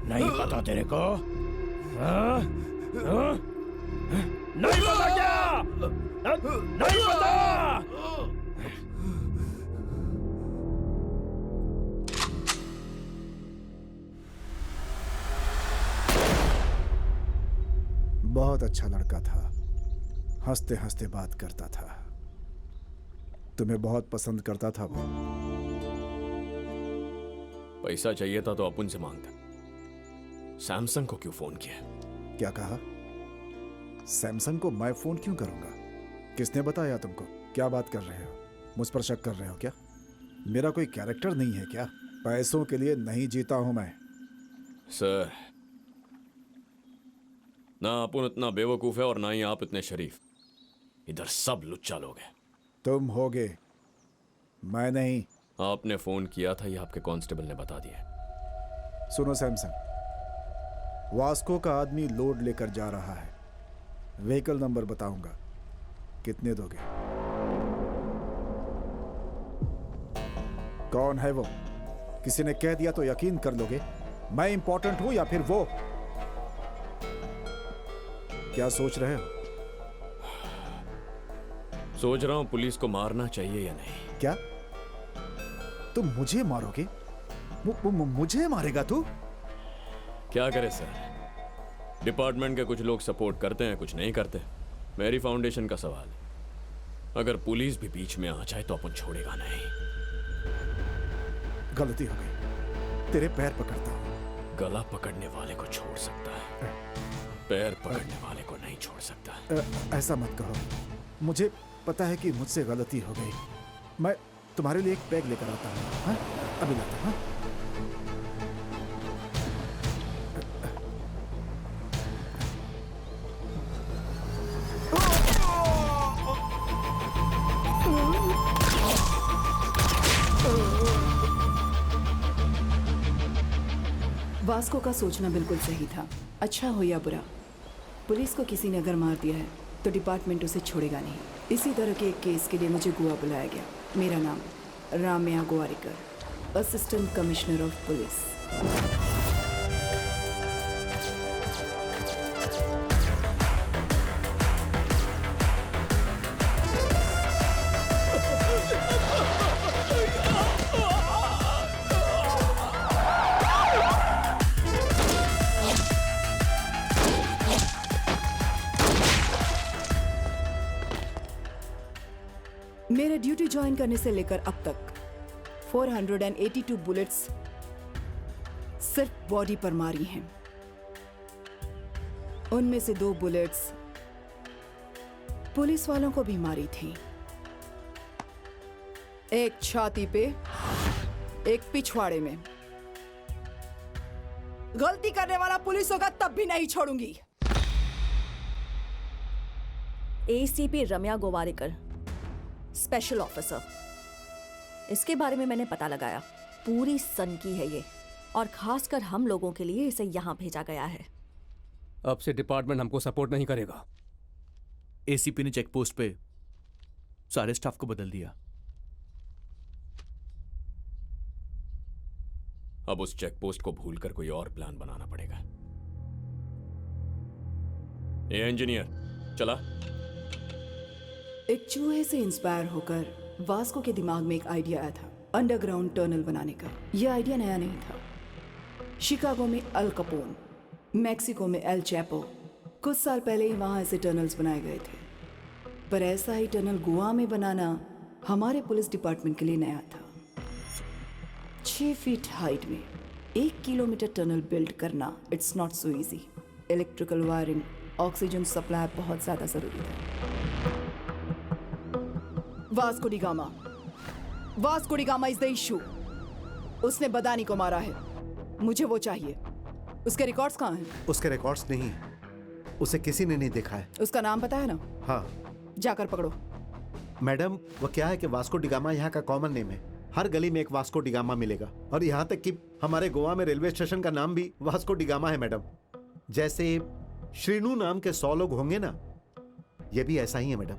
नहीं पता तेरे को? हाँ? हाँ? नहीं पता क्या? नहीं पता? बहुत अच्छा लड़का था, हंसते हंसते बात करता था, तुम्हें बहुत पसंद करता था वो। पैसा चाहिए था तो अपन से मांगता। सैमसंग को क्यों फोन किया? क्या कहा? सैमसंग को मैं फोन क्यों करूंगा? किसने बताया तुमको? क्या बात कर रहे हो? मुझ पर शक कर रहे हो क्या? मेरा कोई कैरेक्टर नहीं है क्या? पैसों के लिए नहीं जीता हूं मैं। सर, ना अपन इतना बेवकूफ है और ना ही आप इतने शरीफ। इधर सब लुच्चा लोग हैं। तुम होगे, मैं नहीं। आपने फोन किया था, ये आपके कांस्टेबल ने बता दिया। सुनो सैमसंग, वास्को का आदमी लोड लेकर जा रहा है। व्हीकल नंबर बताऊंगा, कितने दोगे? कौन है वो? किसी ने कह दिया तो यकीन कर लोगे? मैं इंपॉर्टेंट हूं या फिर वो? क्या सोच रहे हो? सोच रहा हूं पुलिस को मारना चाहिए या नहीं। क्या तुम मुझे मारोगे? मुझे मारेगा तू? क्या करे सर, डिपार्टमेंट के कुछ लोग सपोर्ट करते हैं, कुछ नहीं करते। मेरी फाउंडेशन का सवाल, अगर पुलिस भी बीच में आ जाए तो अपन छोड़ेगा नहीं। गलती हो गई, तेरे पैर पकड़ता हूं। गला पकड़ने वाले को छोड़ सकता है, पैर पकड़ने वाले को नहीं छोड़ सकता। ऐसा मत कहो, मुझे पता है कि मुझसे गलती हो गई। मैं तुम्हारे लिए एक पैग लेकर आता हूँ। हाँ? अभी लाता हूँ। वास्को का सोचना बिल्कुल सही था। अच्छा हो या बुरा, पुलिस को किसी ने अगर मार दिया है तो डिपार्टमेंट उसे छोड़ेगा नहीं। इसी तरह के एक केस के लिए मुझे गोवा बुलाया गया। मेरा नाम Ramya Gowariker, assistant commissioner of police. मेरे ड्यूटी ज्वाइन करने से लेकर अब तक 482 बुलेट्स सिर्फ बॉडी पर मारी हैं। उनमें से 2 बुलेट्स पुलिस वालों को भी मारी थी। एक छाती पे, एक पिछवाड़े में। गलती करने वाला पुलिस होगा तब भी नहीं छोड़ूंगी। एसीपी रम्या गोवारिकर, स्पेशल ऑफिसर। इसके बारे में मैंने पता लगाया। पूरी सन की है ये, और खासकर हम लोगों के लिए इसे यहाँ भेजा गया है। अब से डिपार्टमेंट हमको सपोर्ट नहीं करेगा। एसीपी ने चेक पोस्ट पे सारे स्टाफ को बदल दिया। अब उस चेक पोस्ट को भूलकर कोई और प्लान बनाना पड़ेगा। ये इंजीनियर चला। एक चूहे से इंस्पायर होकर वास्को के दिमाग में एक आइडिया आया था, अंडरग्राउंड टनल बनाने का। यह आइडिया नया नहीं था। शिकागो में अल कपोन, मैक्सिको में एल चैपो, कुछ साल पहले ही वहां ऐसे टनल्स बनाए गए थे। पर ऐसा ही टनल गोवा में बनाना हमारे पुलिस डिपार्टमेंट के लिए नया था। 6 फीट हाइट में 1 किलोमीटर टनल बिल्ड करना, it's not so easy. Electrical wiring, oxygen supply बहुत ज्यादा जरूरी था। Vasco D gamma is the issue. उसने बदानी को मारा है, मुझे वो चाहिए। उसके रिकॉर्ड्स कहाँ हैं? उसके रिकॉर्ड्स नहीं है, उसे किसी ने नहीं देखा है। उसका नाम पता है ना? हाँ। जाकर पकड़ो। मैडम, वो क्या है कि वास्को डिगामा यहाँ का कॉमन नेम है। हर गली में एक वास्को डिगामा मिलेगा, और यहाँ तक कि हमारे गोवा में रेलवे स्टेशन का नाम भी वास्को डिगामा है मैडम। जैसे श्रीनू नाम के 100 लोग होंगे ना, ये भी ऐसा ही है मैडम।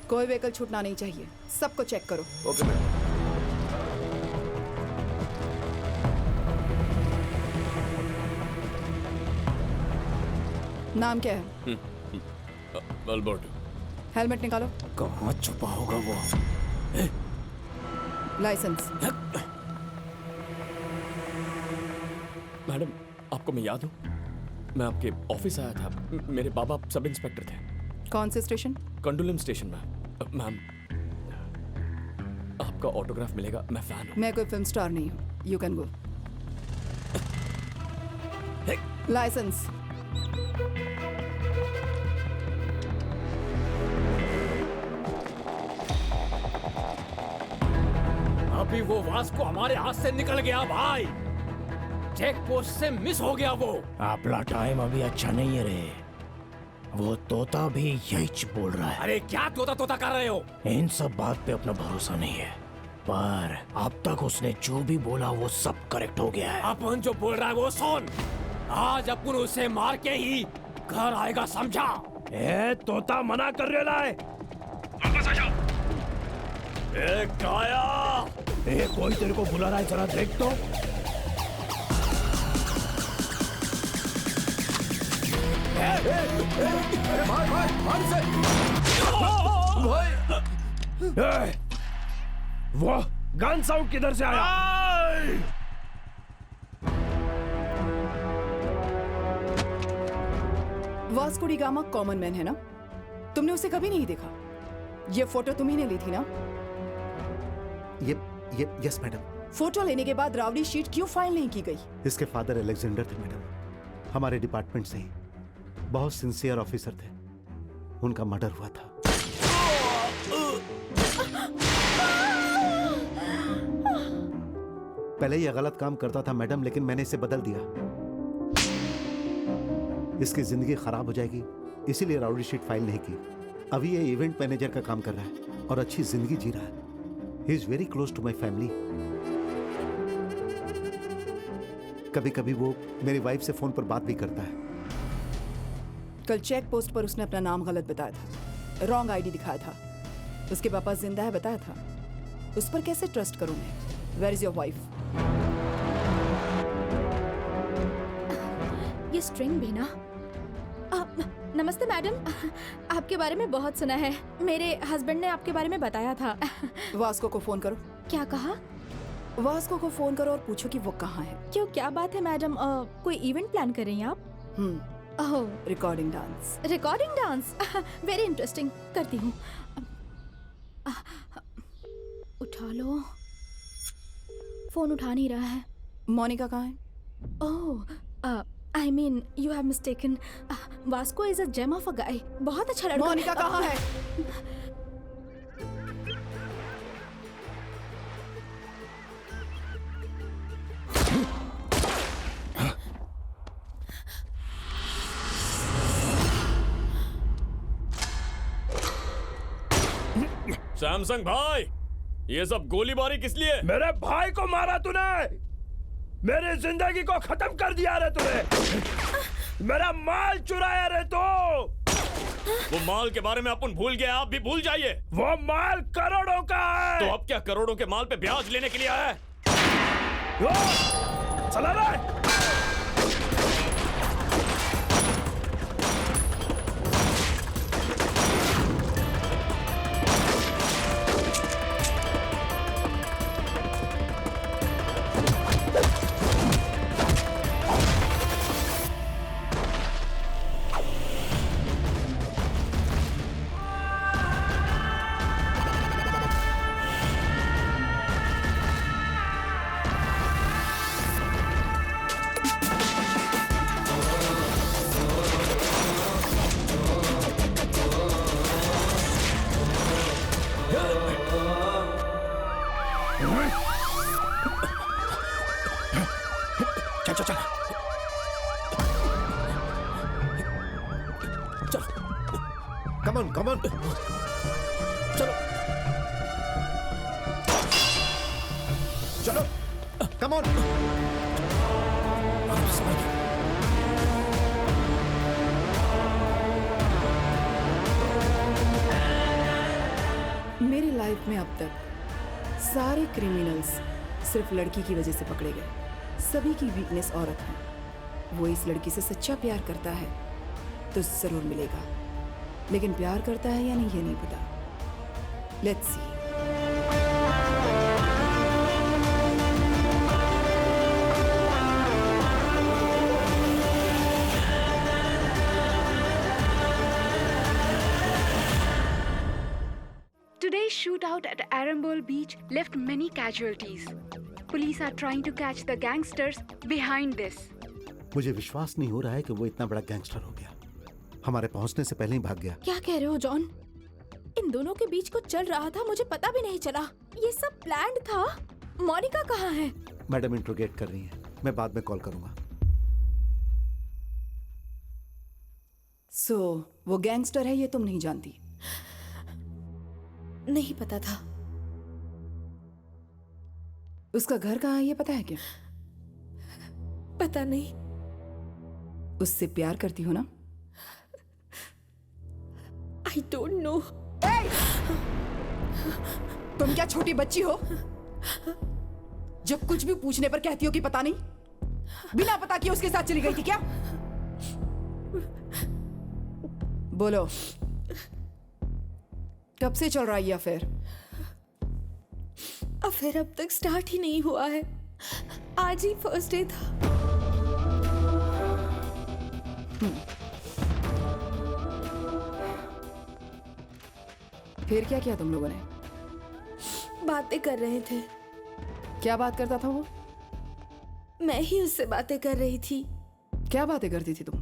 कोई व्हीकल छूटना नहीं चाहिए, सबको चेक करो। Okay madam. नाम क्या है? अल्बर्टो। हेलमेट निकालो। कहाँ छुपा होगा वो? लाइसेंस। मैडम, आपको मैं याद हूँ? मैं आपके ऑफिस आया था। मेरे बाबा सब इंस्पेक्टर थे। कौन से स्टेशन? कंडोलम स्टेशन में। मैम, आपका ऑटोग्राफ मिलेगा, मैं फैन हूँ। मैं कोई फिल्म स्टार नहीं हूँ। You can go. लाइसेंस। अभी वो वास्को हमारे हाथ से निकल गया भाई। चेक पोस्ट से मिस हो गया वो। आपला टाइम अभी अच्छा नहीं है रे। वो तोता भी यही बोल रहा है। अरे क्या तोता तोता कर रहे हो? इन सब बात पे अपना भरोसा नहीं है, पर अब तक उसने जो भी बोला वो सब करेक्ट हो गया है। अपन जो बोल रहा है वो सुन। आज अपन उसे मार के ही घर आएगा, समझा? ए तोता मना कर रहा है। वापस आ जाओ। ए काया, ए कोई तेरे को बुला रहा है, जरा देख तो। वो गन साउंड किधर से आया? Vasco D gamma common man है ना? तुमने उसे कभी नहीं देखा? ये फोटो तुम्ही ने ली थी ना? ये यस मैडम। फोटो लेने के बाद रावड़ी शीट क्यों फाइल नहीं की गई? इसके फादर अलेक्जेंडर थे मैडम, हमारे डिपार्टमेंट से ही बहुत सिंसियर ऑफिसर थे। उनका मर्डर हुआ था। पहले ये गलत काम करता था मैडम, लेकिन मैंने इसे बदल दिया। इसकी जिंदगी खराब हो जाएगी, इसीलिए राउडी शीट फाइल नहीं की। अभी ये इवेंट मैनेजर का काम कर रहा है और अच्छी जिंदगी जी रहा है। He is very close to my family. कभी कभी वो मेरी वाइफ से फोन पर बात भी करता है। कल चेक पोस्ट पर उसने अपना नाम गलत बताया था, रॉन्ग आईडी दिखाया था। उसके पापा जिंदा है बताया था। उस पर कैसे ट्रस्ट करूं मैं? Where is your wife? ये स्ट्रिंग भी ना। नमस्ते मैडम, आपके बारे में बहुत सुना है। मेरे हस्बैंड ने आपके बारे में बताया था। वास्को को फोन करो। क्या कहा? वास्को को फोन करो और पूछो कि वो कहाँ है। क्यों, क्या बात है मैडम? कोई इवेंट प्लान कर रही हैं आप? Oh, recording dance. Recording dance, very interesting. करती हूँ। उठा लो। फोन उठा नहीं रहा है। मोनिका कहाँ है? ओह, I mean, you have mistaken. Vasco is a gem of a guy. बहुत अच्छा लड़का। मोनिका कहाँ है? सैमसंग भाई, ये सब गोलीबारी किस लिए? मेरे भाई को मारा तूने, मेरी जिंदगी को खत्म कर दिया रे तूने, मेरा माल चुराया रे तू। वो माल के बारे में अपन भूल गए, आप भी भूल जाइए। वो माल करोड़ों का है। तो अब क्या करोड़ों के माल पे ब्याज लेने के लिए आया है? चला रे। Come on. चलो. Come on. मेरी लाइफ में अब तक सारे क्रिमिनल्स सिर्फ लड़की की वजह से पकड़े गए। सभी की वीकनेस औरत है। वो इस लड़की से सच्चा प्यार करता है तो जरूर मिलेगा, लेकिन प्यार करता है या नहीं ये नहीं पता। Let's see. Today's shootout at Arambol Beach left many casualties. Police are trying to catch the gangsters behind this. मुझे विश्वास नहीं हो रहा है कि वो इतना बड़ा गैंगस्टर हो गया। हमारे पहुंचने से पहले ही भाग गया। क्या कह रहे हो जॉन? इन दोनों के बीच कुछ चल रहा था, मुझे पता भी नहीं चला। ये सब प्लान्ड था। मोनिका कहाँ है? मैडम इंट्रोगेट कर रही हैं। मैं बाद में कॉल करूंगा। सो वो गैंगस्टर है ये तुम नहीं जानती? नहीं पता था। उसका घर कहाँ है ये पता है क्या? पता नहीं। उससे प्यार करती हो ना? I don't know. तुम क्या छोटी बच्ची हो? जब कुछ भी पूछने पर कहती हो कि पता नहीं, बिना पता किए उसके साथ चली गई थी क्या? बोलो, कब से चल रहा है ये अफेयर? अफेयर अब तक स्टार्ट ही नहीं हुआ है। आज ही फर्स्ट डे था। फिर क्या किया तुम लोगों ने? बातें कर रहे थे। क्या बात करता था वो? मैं ही उससे बातें कर रही थी। क्या बातें करती थी तुम?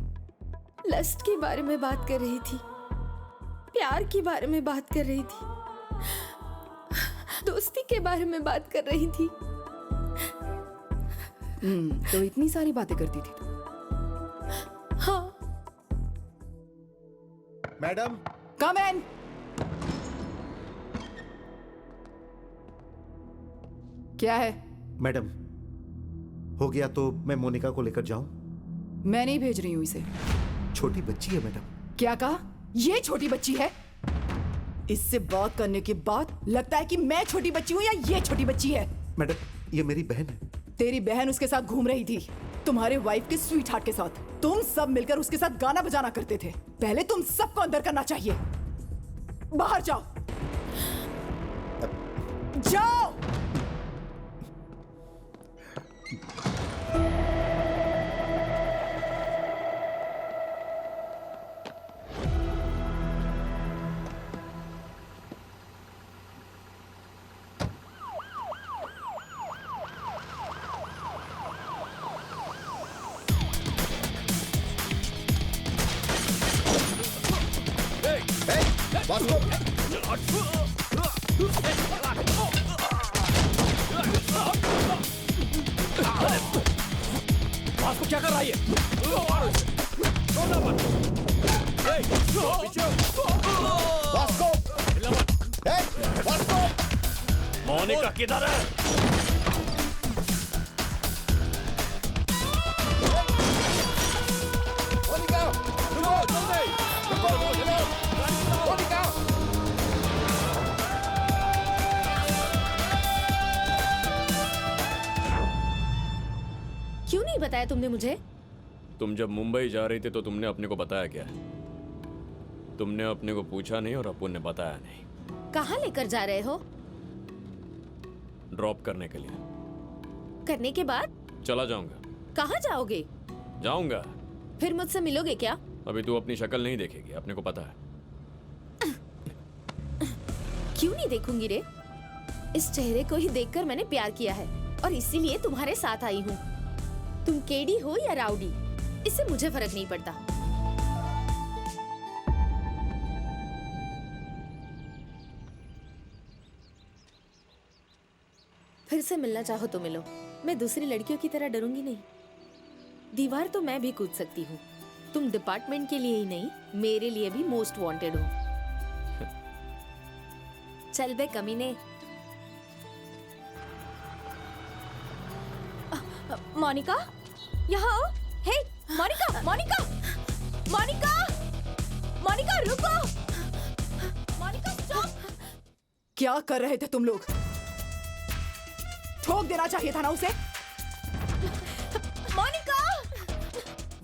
लस्ट के बारे में बात कर रही थी, प्यार के बारे में बात कर रही थी, दोस्ती के बारे में बात कर रही थी। तो इतनी सारी बातें करती थी तुम? हाँ। मैडम, कम इन। क्या है? मैडम, हो गया तो मैं मोनिका को लेकर जाऊं? मैं नहीं भेज रही हूं इसे। छोटी बच्ची है मैडम। क्या कहा? ये छोटी बच्ची है? इससे बात करने के बाद लगता है कि मैं छोटी बच्ची हूं या ये छोटी बच्ची है। मैडम, ये मेरी बहन है। तेरी बहन उसके साथ घूम रही थी, तुम्हारे वाइफ के स्वीट हार्ट के साथ। तुम सब मिलकर उसके साथ गाना बजाना करते थे। पहले तुम सबको अंदर करना चाहिए। बाहर जाओ, जाओ। वास्को क्या कर रहा है? वास्को! मोनिका किधर है? मोनिका, रुको, जल्दी, रुको, मोनिका। क्यों नहीं बताया तुमने मुझे? तुम जब मुंबई जा रही थी तो तुमने अपने को बताया क्या? तुमने अपने को पूछा नहीं और अपुन ने बताया नहीं। कहाँ लेकर जा रहे हो? ड्रॉप करने के लिए। करने के बाद चला जाऊंगा। कहाँ जाओगे? जाऊंगा। फिर मुझसे मिलोगे क्या? अभी तू अपनी शक्ल नहीं देखेगी, अपने को पता है। क्यों नहीं देखूंगी रे? इस चेहरे को ही देखकर मैंने प्यार किया है और इसीलिए तुम्हारे साथ आई हूँ। तुम केडी हो या राउडी, इससे मुझे फर्क नहीं पड़ता। फिर से मिलना चाहो तो मिलो, मैं दूसरी लड़कियों की तरह डरूंगी नहीं। दीवार तो मैं भी कूद सकती हूँ। तुम डिपार्टमेंट के लिए ही नहीं, मेरे लिए भी मोस्ट वांटेड हो। चल बे कमीने। मोनिका, यहाँ आओ। हे, मोनिका, मोनिका, मोनिका, मोनिका रुको। मोनिका स्टॉप। क्या कर रहे थे तुम लोग? ठोक देना चाहिए था ना उसे। मोनिका!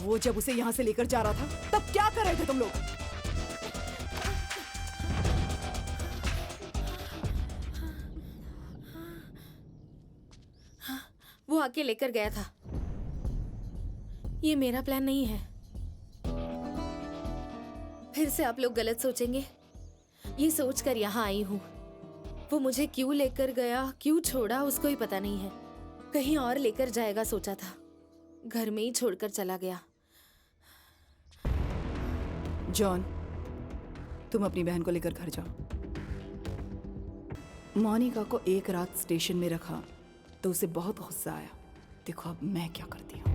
वो जब उसे यहाँ से लेकर जा रहा था तब क्या कर रहे थे तुम लोग? वो आके लेकर गया था। ये मेरा प्लान नहीं है। फिर से आप लोग गलत सोचेंगे। ये सोचकर यहाँ आई हूँ। वो मुझे क्यों लेकर गया, क्यों छोड़ा, उसको ही पता नहीं है। कहीं और लेकर जाएगा सोचा था, घर में ही छोड़कर चला गया। जॉन, तुम अपनी बहन को लेकर घर जाओ। मोनिका को एक रात स्टेशन में रखा तो उसे बहुत गुस्सा आया। देखो अब मैं क्या करती हूँ।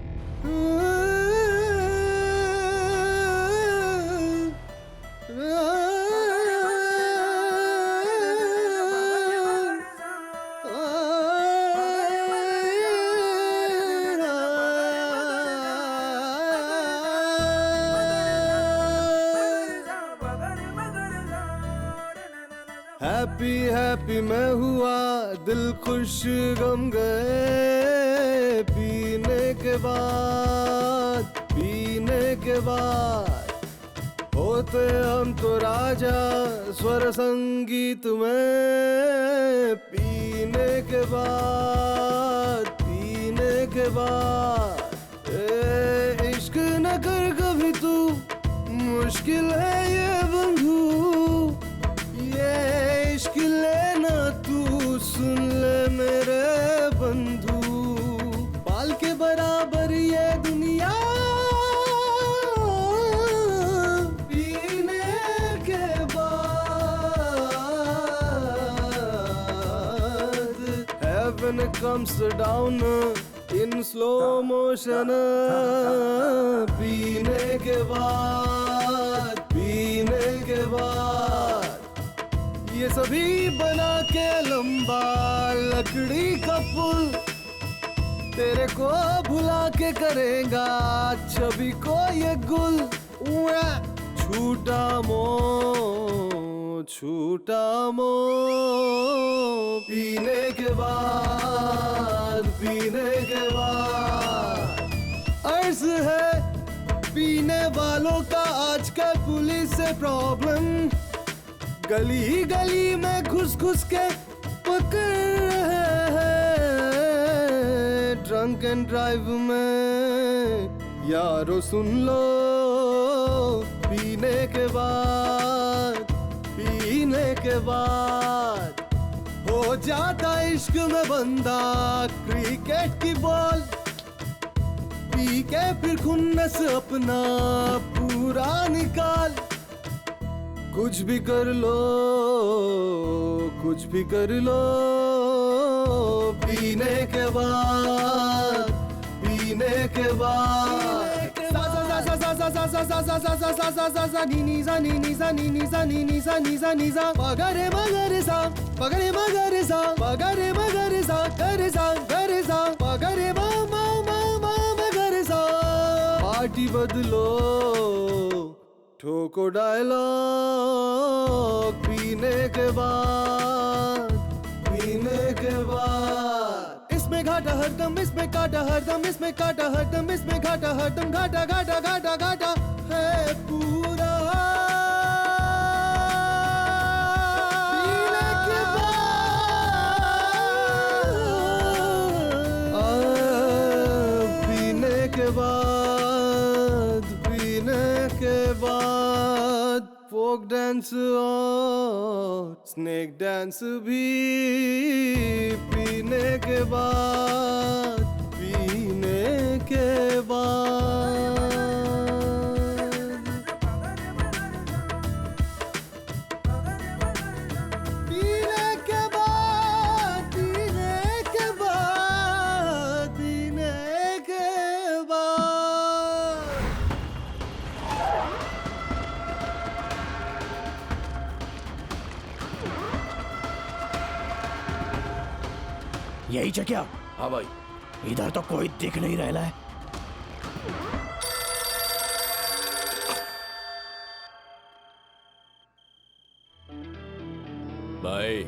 हैप्पी हैप्पी मैं हुआ, दिल खुश गम गए। पीने के बाद होते हम तो राजा स्वर संगीत में। पीने के बाद इश्क न कर कभी तू, मुश्किल है ये बंधु। ये इश्क लेना तू, सुन ले मेरे बंधु। बाल के बराबर ये दुनिया, पीने के बाद heaven comes down in slow motion। पीने के बाद ये सभी बना के लंबा लकड़ी का पुल, तेरे को भुला के करेगा छवि को ये गुल। छूटा मो पीने के बाद अर्ज है पीने वालों का आजकल पुलिस से प्रॉब्लम। गली गली में घुस घुस के पकड़ रहे हैं। ड्रंक एंड ड्राइव में यारो सुन लो, पीने के बाद हो जाता इश्क में बंदा क्रिकेट की बॉल। पी के फिर खुन्नस अपना पूरा निकाल। कुछ भी कर लो पीने के बाद सा सा सा सा सा सा सा सा सा सा नी नी सा नी नी सा नी नी सा नी नी सा नी सा नी सा पगरे मगरे सा पगरे मगरे सा पगरे मगरे सा करे सा पगरे मा मा मा मा मगरे सा पार्टी बदलो ठोको डायलॉग पीने के बाद इसमें घाटा हरदम इसमें काटा हरदम इसमें काटा हरदम इसमें घाटा हरदम घाटा घाटा घाटा घाटा है पूरा पीने के बाद फोक डांस और स्नेक डांस भी पीने के बाद पीने के बाद पीने के बाद पीने के बाद पीने के बाद यही क्या? हाँ भाई। इधर तो कोई दिख नहीं रहा है। भाई,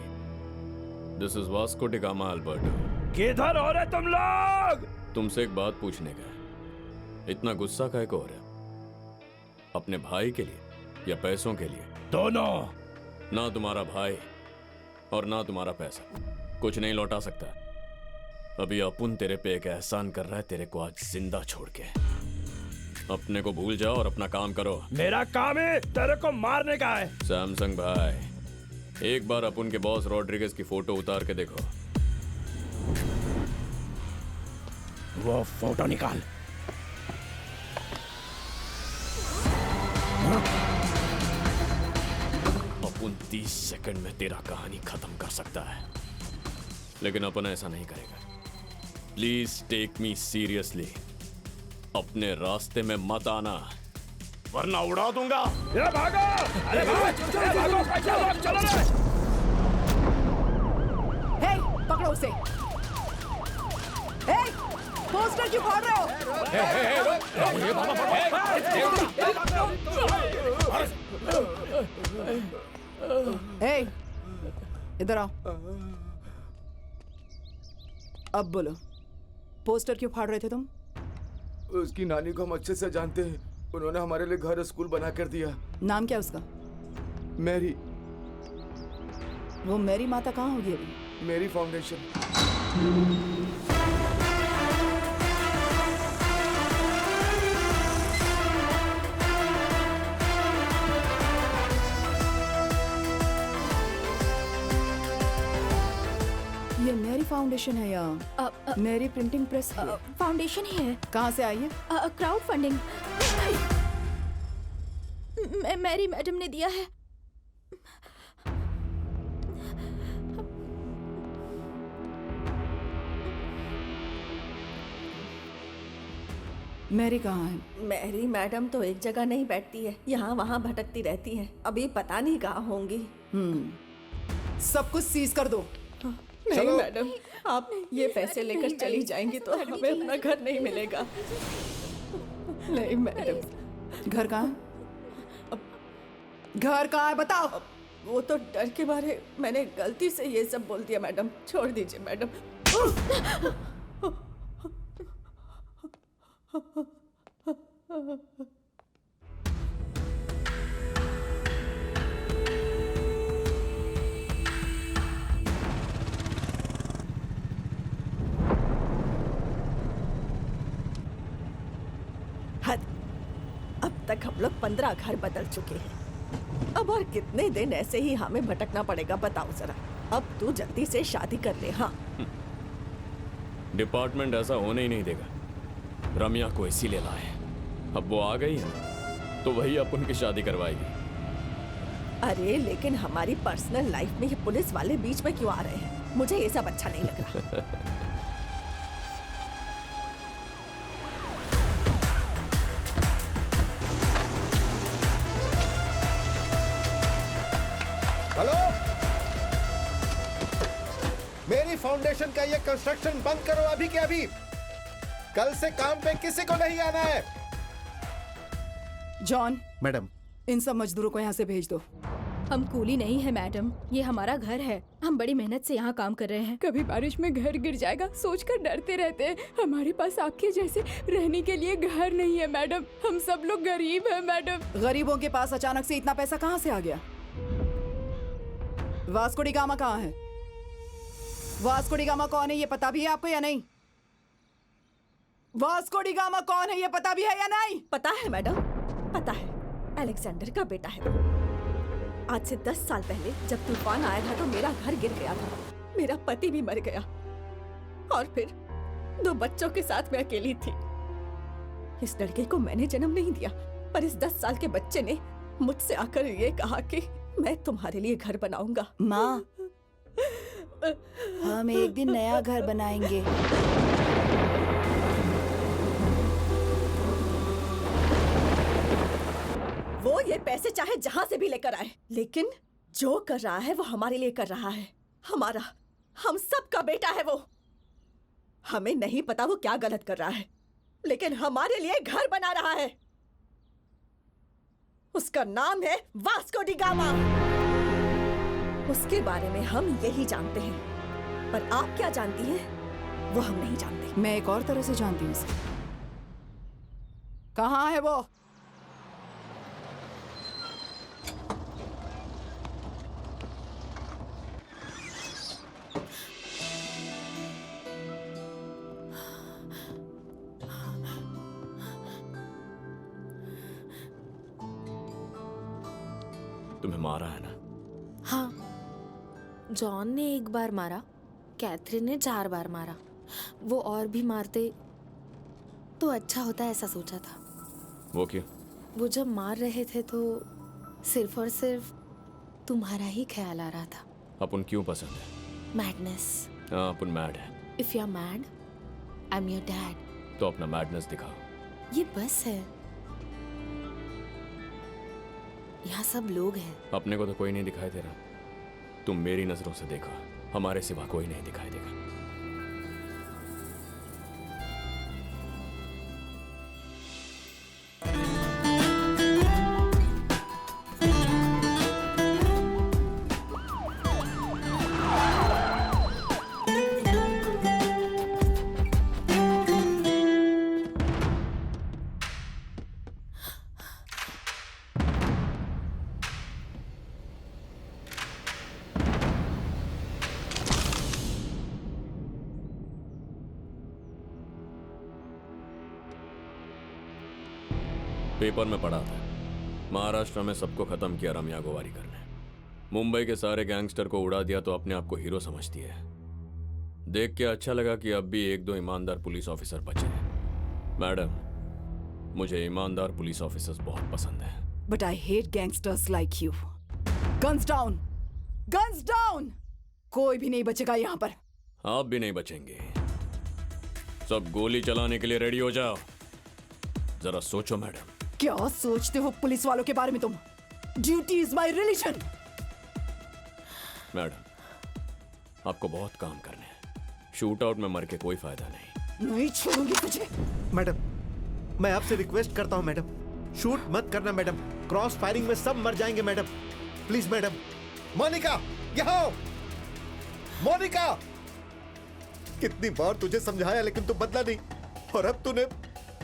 this is Vasco D gamma Alberto. किधर हो रहे तुम लोग? तुमसे एक बात पूछने का है। इतना गुस्सा काहे को हो रहा है? अपने भाई के लिए या पैसों के लिए? दोनों। ना तुम्हारा भाई और ना तुम्हारा पैसा कुछ नहीं लौटा सकता। अभी अपुन तेरे पे एक एहसान कर रहा है, तेरे को आज जिंदा छोड़ के। अपने को भूल जाओ और अपना काम करो। मेरा काम है तेरे को मारने का है। सैमसंग भाई, एक बार अपुन के बॉस रॉड्रिगेज की फोटो उतार के देखो। वो फोटो निकाल। अपुन 30 सेकंड में तेरा कहानी खत्म कर सकता है, लेकिन अपन ऐसा नहीं करेगा। Please take me seriously. अपने रास्ते में मत आना, वरना उड़ा दूंगा। ये भागो! अरे भागो! चलो रे! हे, पकड़ो उसे। हे, पोस्टर क्यों फाड़ रहे हो? हे, इधर आओ। अब बोलो, पोस्टर क्यों फाड़ रहे थे तुम? उसकी नानी को हम अच्छे से जानते हैं। उन्होंने हमारे लिए घर स्कूल बना कर दिया। नाम क्या उसका? मैरी। वो मैरी माता कहाँ होगी अभी? Mary foundation. ये मैरी फाउंडेशन है या मैरी प्रिंटिंग प्रेस? फाउंडेशन ही है। कहाँ से आई है? Crowd funding. मैरी मैडम ने दिया है। मैरी कहाँ है? मैरी मैडम तो एक जगह नहीं बैठती है, यहाँ वहाँ भटकती रहती है। अभी पता नहीं कहाँ होंगी। सब कुछ सीज कर दो। नहीं मैडम, आप ये पैसे लेकर चली जाएंगी तो हमें अपना घर नहीं मिलेगा। नहीं मैडम। घर कहाँ है? घर कहाँ है बताओ। वो तो डर के मारे मैंने गलती से ये सब बोल दिया मैडम, छोड़ दीजिए मैडम। अब तक हम लोग 15 घर बदल चुके हैं। अब और कितने दिन ऐसे ही हमें भटकना पड़ेगा बताओ जरा। अब तू जल्दी से शादी कर ले। हाँ, डिपार्टमेंट ऐसा होने ही नहीं देगा। रम्या को इसीलिए लाए। अब वो आ गई है तो वही अपन की शादी करवाएगी। अरे लेकिन हमारी पर्सनल लाइफ में ये पुलिस वाले बीच में क्यों आ रहे हैं? मुझे ये सब अच्छा नहीं लग रहा। फाउंडेशन का ये कंस्ट्रक्शन बंद करो अभी के अभी। कल से काम पे किसी को नहीं आना है। जॉन, मैडम, इन सब मजदूरों को यहाँ से भेज दो। हम कूली नहीं है मैडम, ये हमारा घर है। हम बड़ी मेहनत से यहाँ काम कर रहे हैं। कभी बारिश में घर गिर जाएगा सोचकर डरते रहते हैं। हमारे पास आपके जैसे रहने के लिए घर नहीं है मैडम। हम सब लोग गरीब हैं मैडम। गरीबों के पास अचानक से इतना पैसा कहाँ से आ गया? वास्को डी गामा कहाँ है? वास्को डी गामा कौन है ये पता भी है आपको या नहीं? वास्को डी गामा कौन है ये पता भी है या नहीं? पता है मैडम, पता है। अलेक्जेंडर का बेटा है वो। आज से 10 साल पहले जब तूफान आया था तो मेरा घर गिर गया था। मेरा पति भी मर गया और फिर 2 बच्चों के साथ मैं अकेली थी। इस लड़के को मैंने जन्म नहीं दिया, पर इस 10 साल के बच्चे ने मुझसे आकर ये कहा कि मैं तुम्हारे लिए घर बनाऊंगा। माँ, हम एक दिन नया घर बनाएंगे। वो ये पैसे चाहे जहां से भी लेकर आए, लेकिन जो कर रहा है वो हमारे लिए कर रहा है। हमारा, हम सब का बेटा है वो। हमें नहीं पता वो क्या गलत कर रहा है, लेकिन हमारे लिए घर बना रहा है। उसका नाम है वास्को डी गामा। उसके बारे में हम यही जानते हैं, पर आप क्या जानती हैं वो हम नहीं जानते। मैं एक और तरह से जानती हूँ उसे। कहाँ है वो? तुम्हें मारा है ना? हाँ, जॉन ने 1 बार मारा, कैथरीन ने 4 बार मारा। वो और भी मारते तो अच्छा होता, ऐसा सोचा था। वो क्यों? वो जब मार रहे थे तो सिर्फ और सिर्फ तुम्हारा ही ख्याल आ रहा था। अपन क्यों पसंद है? मैडनेस। हाँ, अपन मैड है। If you are mad, I am your dad. तो अपना मैडनेस दिखाओ। ये बस है, यहाँ सब लोग हैं। अपने को तो कोई नहीं दिखाई दे रहा। तुम मेरी नजरों से देखो, हमारे सिवा कोई नहीं दिखाई देगा। पेपर में पढ़ा था, महाराष्ट्र में सबको खत्म किया रम्या गोवारीकर ने। मुंबई के सारे गैंगस्टर को उड़ा दिया तो अपने आप को हीरो समझती है। देख के अच्छा लगा कि अब भी 1-2 ईमानदार पुलिस ऑफिसर बचे हैं। मैडम, मुझे ईमानदार पुलिस ऑफिसर्स बहुत पसंद है। But I hate gangsters like you. Guns down! Guns down! कोई भी नहीं बचेगा यहाँ पर। आप भी नहीं बचेंगे। सब गोली चलाने के लिए रेडी हो जाओ। जरा सोचो मैडम। क्या सोचते हो पुलिस वालों के बारे में तुम? Duty is my religion. Madam, आपको बहुत काम करने हैं। शूट आउट में मर के कोई फायदा नहीं। छोड़ूंगी तुझे। मैडम, मैं आपसे रिक्वेस्ट करता हूं मैडम, शूट मत करना मैडम। क्रॉस फायरिंग में सब मर जाएंगे मैडम। Please madam. मोनिका, यहाँ आओ। मोनिका, कितनी बार तुझे समझाया लेकिन तू बदला नहीं, और अब तूने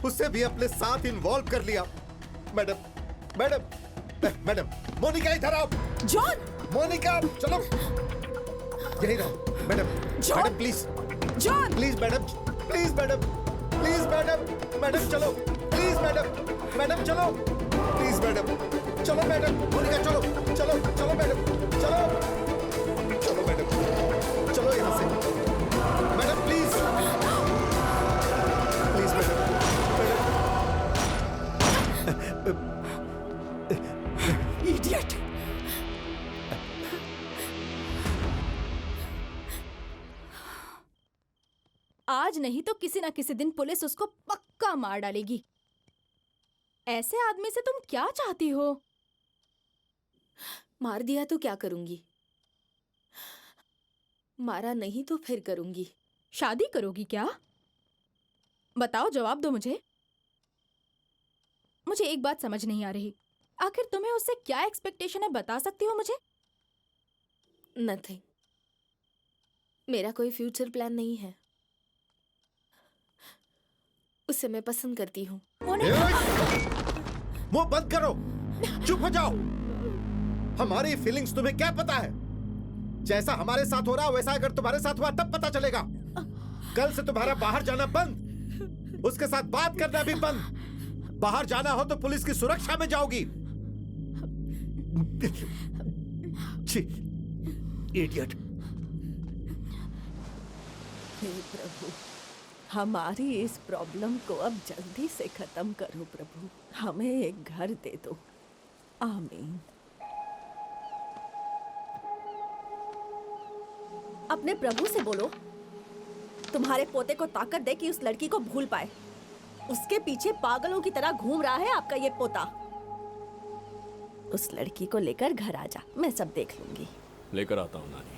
उसे भी अपने साथ इन्वॉल्व कर लिया। मैडम, मैडम, मैडम, मोनिका इधर आओ। जॉन! मोनिका, चलो यही रहो। Madam, madam please. John! Please madam, please madam, please madam, madam चलो, प्लीज मैडम, मैडम चलो, प्लीज मैडम, चलो मैडम, मोनिका चलो, चलो, चलो मैडम, चलो, चलो मैडम, चलो यहाँ से। Madam please, please madam, idiot! आज नहीं तो किसी ना किसी दिन पुलिस उसको पक्का मार डालेगी। ऐसे आदमी से तुम क्या चाहती हो? मार दिया तो क्या करूंगी? मारा नहीं तो फिर करूंगी। शादी करोगी क्या? बताओ, जवाब दो मुझे। मुझे एक बात समझ नहीं आ रही, आखिर तुम्हें उससे क्या एक्सपेक्टेशन है, बता सकती हो मुझे? नथिंग। मेरा कोई फ्यूचर प्लान नहीं है। उसे मैं पसंद करती हूँ। मुंह बंद करो, चुप हो जाओ। हमारी फीलिंग्स तुम्हें क्या पता है? जैसा हमारे साथ हो रहा वैसा अगर तुम्हारे साथ हुआ तब पता चलेगा। कल से तुम्हारा बाहर जाना बंद, उसके साथ बात करना भी बंद। बाहर जाना हो तो पुलिस की सुरक्षा में जाओगी। इडियट। हे प्रभु, हमारी इस प्रॉब्लम को अब जल्दी से खत्म करो प्रभु। हमें एक घर दे दो। आमीन। अपने प्रभु से बोलो तुम्हारे पोते को ताकत दे कि उस लड़की को भूल पाए। उसके पीछे पागलों की तरह घूम रहा है आपका ये पोता। उस लड़की को लेकर घर आ जा, मैं सब देख लूंगी। लेकर आता हूँ नानी।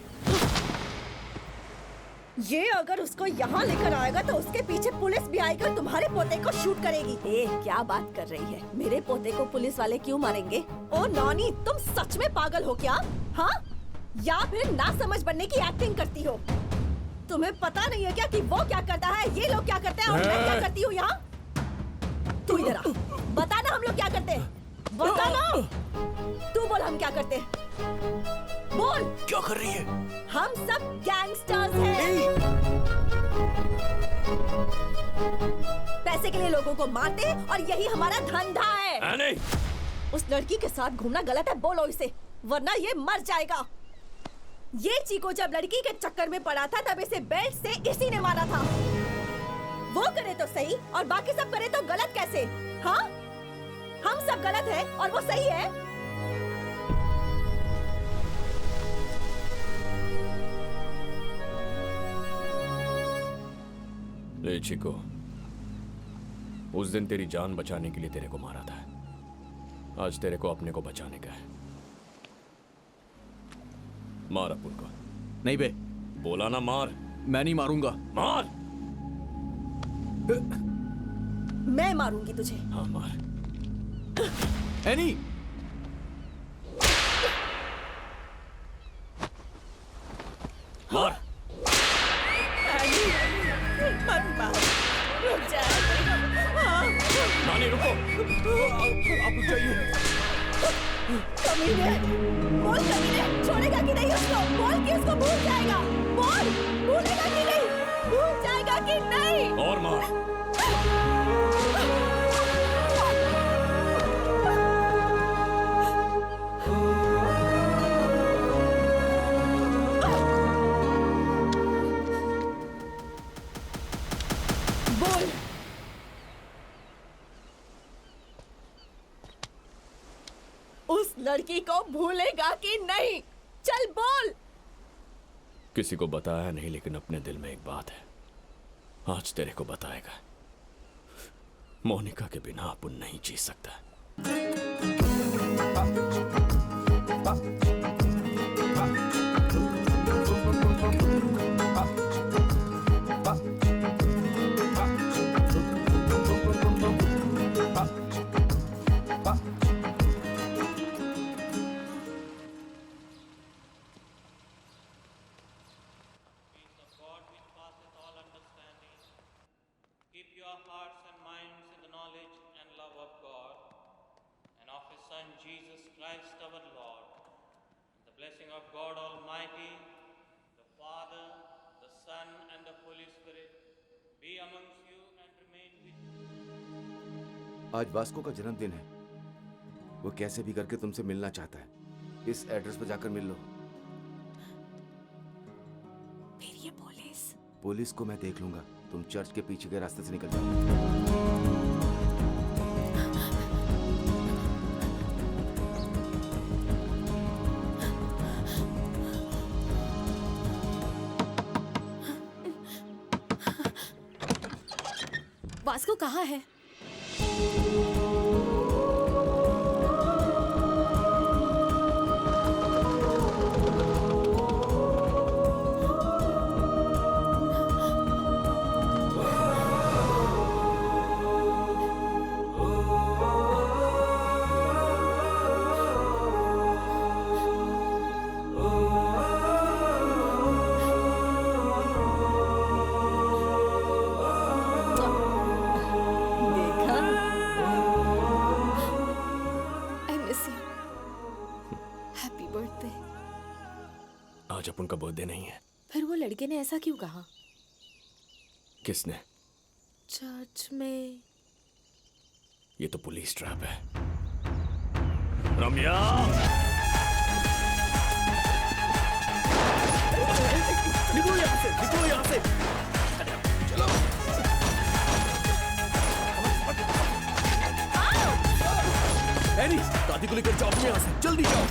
ये अगर उसको यहाँ लेकर आएगा तो उसके पीछे पुलिस भी आएगी और तुम्हारे पोते को शूट करेगी। क्या बात कर रही है? मेरे पोते को पुलिस वाले क्यों मारेंगे? ओ नॉनी, तुम सच में पागल हो क्या? हाँ, या फिर ना समझ बनने की एक्टिंग करती हो? तुम्हें पता नहीं है क्या कि वो क्या करता है, ये लोग क्या करते हैं और मैं क्या करती हूँ यहाँ? तू इधर आ, बता ना हम लोग क्या करते हैं। बता ना, तू बोल हम क्या करते हैं। बोल क्या कर रही है? हम सब गैंगस्टर्स हैं। पैसे के लिए लोगों को मारते और यही हमारा धंधा है। नहीं। उस लड़की के साथ घूमना गलत है, बोलो इसे, वरना ये मर जाएगा। ये चीको जब लड़की के चक्कर में पड़ा था तब इसे बेल्ट से इसी ने मारा था। वो करे तो सही और बाकी सब करे तो गलत कैसे? हाँ, हम सब गलत है और वो सही है। ले चिको, उस दिन तेरी जान बचाने के लिए तेरे को मारा था, आज तेरे को अपने को बचाने का है। मार अपुन को। नहीं बे। बोला ना मार। मैं नहीं मारूंगा। मार। मैं मारूंगी तुझे। हाँ मार। एनी। मार। मत मार, रुक जा। नानी रुको। आप रुक जाइए। कमीने, बोल कमीने, छोड़ेगा कि नहीं उसको? बोल कि उसको भूल जाएगा। बोल, भूलेगा कि नहीं? भूल जाएगा कि नहीं? और मार। उस लड़की को भूलेगा कि नहीं? चल बोल। किसी को बताया नहीं, लेकिन अपने दिल में एक बात है, आज तेरे को बताएगा। मोनिका के बिना अपुन नहीं जी सकता। आज वास्को का जन्मदिन है। वो कैसे भी करके तुमसे मिलना चाहता है। इस एड्रेस पर जाकर मिल लो। फिर ये पुलिस? पुलिस को मैं देख लूंगा। तुम चर्च के पीछे के रास्ते से निकल जाओ। वास्को कहाँ है? आज अपन का बर्थडे नहीं है। फिर वो लड़के ने ऐसा क्यों कहा? किसने? चर्च में। ये तो पुलिस ट्रैप है। रम्या! निकलो यहाँ से, निकलो यहाँ से। चलो। एनी, दादी को लेकर जाओ यहाँ से, जल्दी जाओ।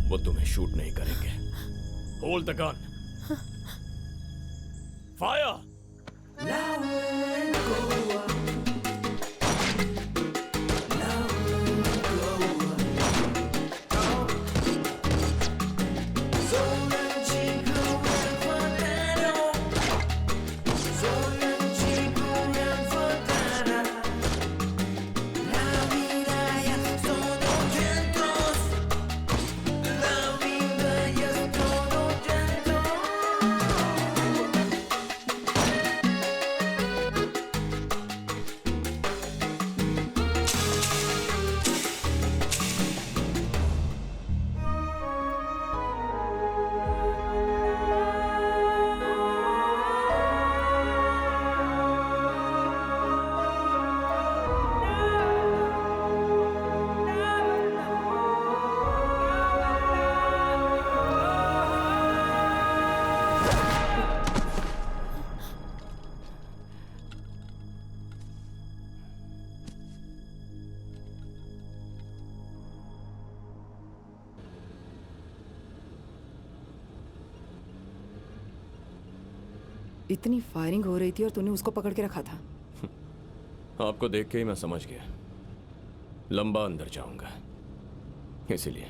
वो तुम्हें शूट नहीं करेंगे। Hold the gun. फायर! इतनी फायरिंग हो रही थी और तूने उसको पकड़ के रखा था। आपको देख के ही मैं समझ गया, लंबा अंदर जाऊंगा, इसीलिए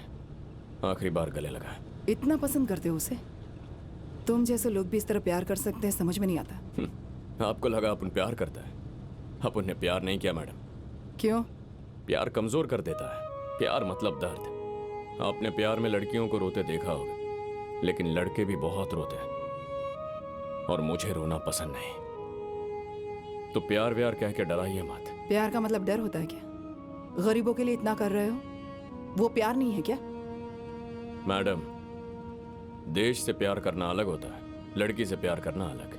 आखिरी बार गले लगा। इतना पसंद करते हो उसे? तुम जैसे लोग भी इस तरह प्यार कर सकते हैं, समझ में नहीं आता। आपको लगा अपन प्यार करता है? अपन ने प्यार नहीं किया मैडम। क्यों? प्यार कमजोर कर देता है। प्यार मतलब दर्द। आपने प्यार में लड़कियों को रोते देखा होगा, लेकिन लड़के भी बहुत रोते हैं, और मुझे रोना पसंद नहीं। तो प्यार व्यार कह के डराइए मत। प्यार का मतलब डर होता है क्या? गरीबों के लिए इतना कर रहे हो, वो प्यार नहीं है क्या? मैडम, देश से प्यार करना अलग होता है, लड़की से प्यार करना अलग।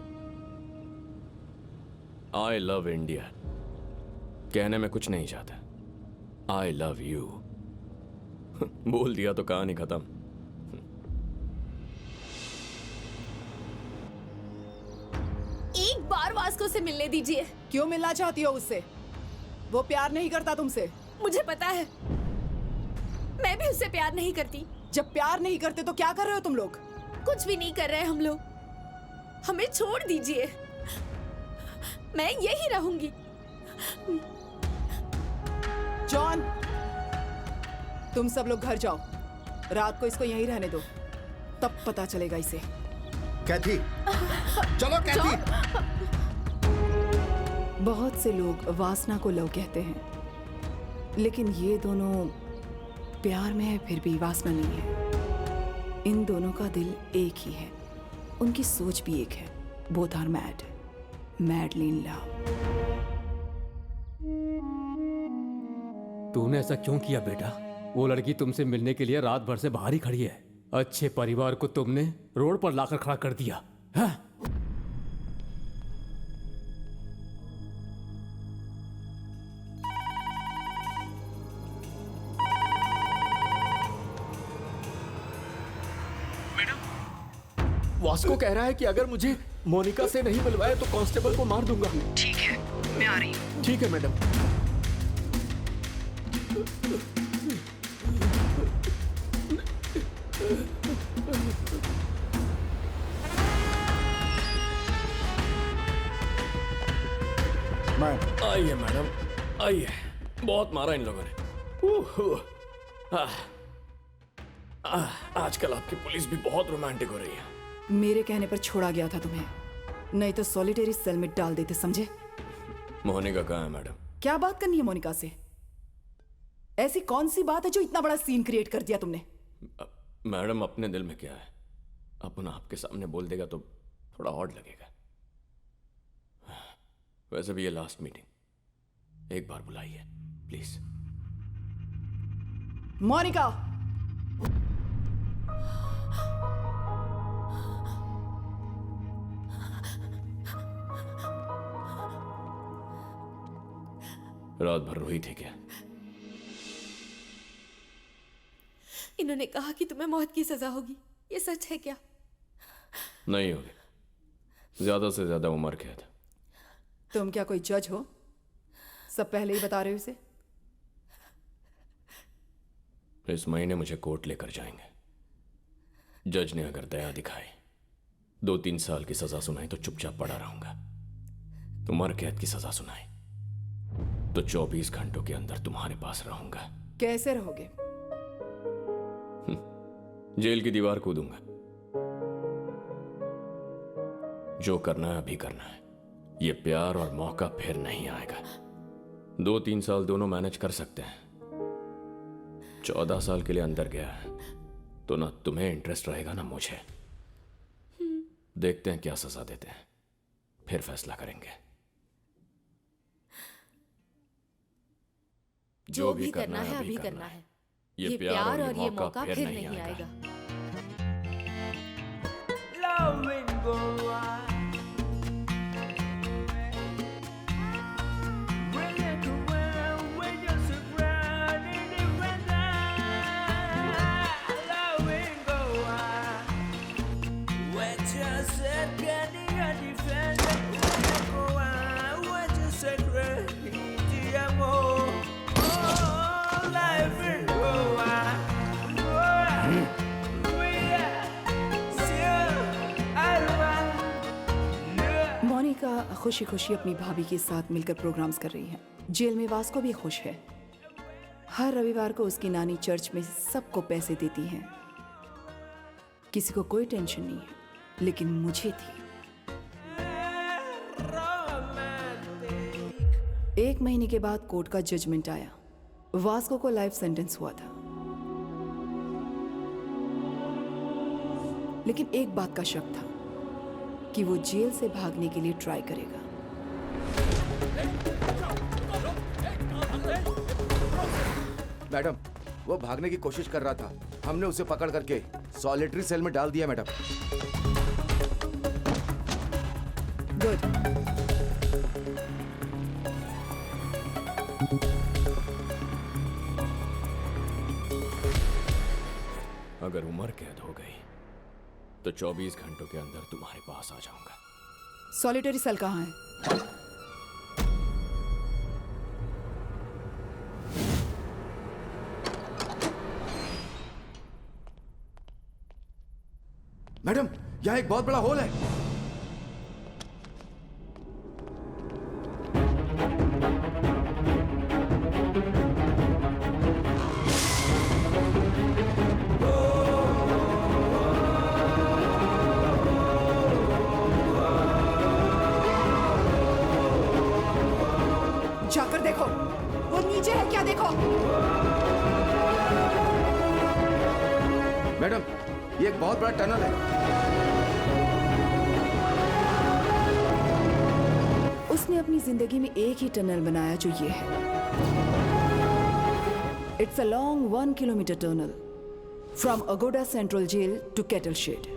आई लव इंडिया कहने में कुछ नहीं चाहता, आई लव यू बोल दिया तो कहानी खत्म। एक बार वास्को से मिलने दीजिए। क्यों मिलना चाहती हो उससे? वो प्यार नहीं करता तुमसे। मुझे पता है, मैं भी उससे प्यार नहीं करती। जब प्यार नहीं करते तो क्या कर रहे हो तुम लोग? कुछ भी नहीं कर रहे हम लोग। हमें छोड़ दीजिए, मैं यही रहूंगी। जॉन, तुम सब लोग घर जाओ, रात को इसको यहीं रहने दो, तब पता चलेगा इसे। कैथी, चलो कैथी। बहुत से लोग वासना को लव कहते हैं, लेकिन ये दोनों प्यार में है फिर भी वासना नहीं है। इन दोनों का दिल एक ही है, उनकी सोच भी एक है। Both are mad, madly in love. तूने ऐसा क्यों किया बेटा? वो लड़की तुमसे मिलने के लिए रात भर से बाहर ही खड़ी है। अच्छे परिवार को तुमने रोड पर लाकर खड़ा कर दिया है? वास्को कह रहा है कि अगर मुझे मोनिका से नहीं मिलवाया तो कांस्टेबल को मार दूंगा। ठीक है, मैं आ रही हूँ। ठीक है मैडम। मैं आइए मैडम, आइए। बहुत मारा इन लोगों ने। आजकल आपकी पुलिस भी बहुत रोमांटिक हो रही है। मेरे कहने पर छोड़ा गया था तुम्हें, नहीं तो सॉलिटरी सेल में डाल देते, समझे? मोनिका कहाँ है मैडम? क्या बात करनी है मोनिका से? ऐसी कौन सी बात है जो इतना बड़ा सीन क्रिएट कर दिया तुमने? मैडम अपने दिल में क्या है अपन आपके सामने बोल देगा तो थोड़ा ऑड लगेगा। वैसे भी ये लास्ट मीटिंग, एक बार बुलाइए प्लीज। मोनिका, रात भर रोई थी क्या? इन्होंने कहा कि तुम्हें मौत की सजा होगी, ये सच है क्या? नहीं होगी, ज्यादा से ज्यादा उम्र कैद। तुम क्या कोई जज हो? सब पहले ही बता रहे हो इसे। इस महीने मुझे कोर्ट लेकर जाएंगे। जज ने अगर दया दिखाई, 2-3 साल की सजा सुनाई तो चुपचाप पड़ा रहूंगा। उम्र कैद की सजा सुनाई तो 24 घंटों के अंदर तुम्हारे पास रहूंगा। कैसे रहोगे? जेल की दीवार कूदूंगा। जो करना है अभी करना है। ये प्यार और मौका फिर नहीं आएगा। 2-3 साल दोनों मैनेज कर सकते हैं। 14 साल के लिए अंदर गया है तो ना तुम्हें इंटरेस्ट रहेगा ना मुझे। देखते हैं क्या सजा देते हैं, फिर फैसला करेंगे। जो भी करना है अभी करना है। ये प्यार और ये मौका फिर नहीं आएगा। मोनिका खुशी खुशी अपनी भाभी के साथ मिलकर प्रोग्राम्स कर रही है। जेल में वास्को भी खुश है। हर रविवार को उसकी नानी चर्च में सबको पैसे देती हैं। किसी को कोई टेंशन नहीं है, लेकिन मुझे थी। 1 महीने के बाद कोर्ट का जजमेंट आया। वास्को को लाइफ सेंटेंस हुआ था, लेकिन एक बात का शक था कि वो जेल से भागने के लिए ट्राई करेगा। मैडम, वो भागने की कोशिश कर रहा था। हमने उसे पकड़ करके सॉलिटरी सेल में डाल दिया मैडम। गुड। अगर उम्र कैद हो गई तो 24 घंटों के अंदर तुम्हारे पास आ जाऊंगा। सॉलिटरी सेल कहाँ है? मैडम, यहाँ एक बहुत बड़ा होल है। जाकर देखो, वो नीचे है क्या? देखो मैडम, ये एक बहुत बड़ा टनल है। उसने अपनी जिंदगी में एक ही टनल बनाया जो ये है। It's a long 1 kilometre tunnel from Aguada central jail to cattle shed.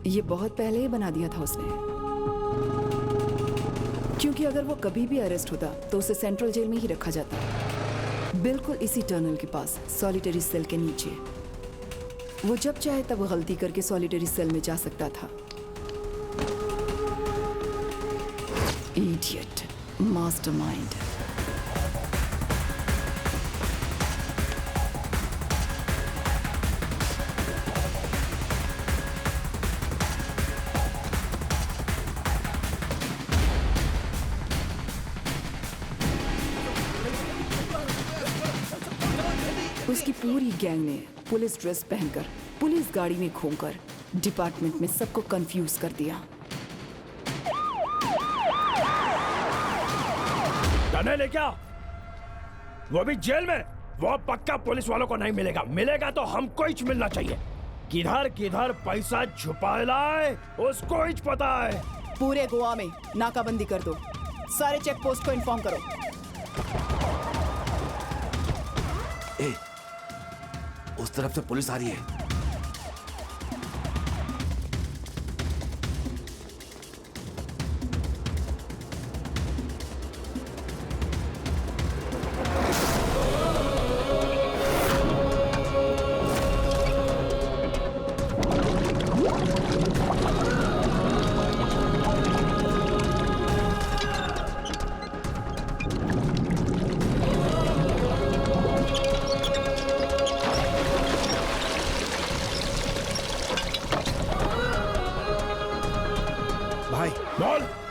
ये बहुत पहले ही बना दिया था उसने, क्योंकि अगर वो कभी भी अरेस्ट होता तो उसे सेंट्रल जेल में ही रखा जाता, बिल्कुल इसी टनल के पास, सॉलिटरी सेल के नीचे। वो जब चाहे तब गलती करके सॉलिटरी सेल में जा सकता था। Idiot, mastermind. उसकी पूरी गैंग ने पुलिस ड्रेस पहनकर पुलिस गाड़ी में घूमकर डिपार्टमेंट में सबको कंफ्यूज कर दिया। गने ले क्या? वो भी जेल में? वो पक्का पुलिस वालों को नहीं मिलेगा। मिलेगा तो हमको ही मिलना चाहिए। किधर किधर पैसा छुपा लाए उसको ही पता है। पूरे गोवा में नाकाबंदी कर दो। सारे चेक पोस्ट को इन्फॉर्म करो। उस तरफ से पुलिस आ रही है।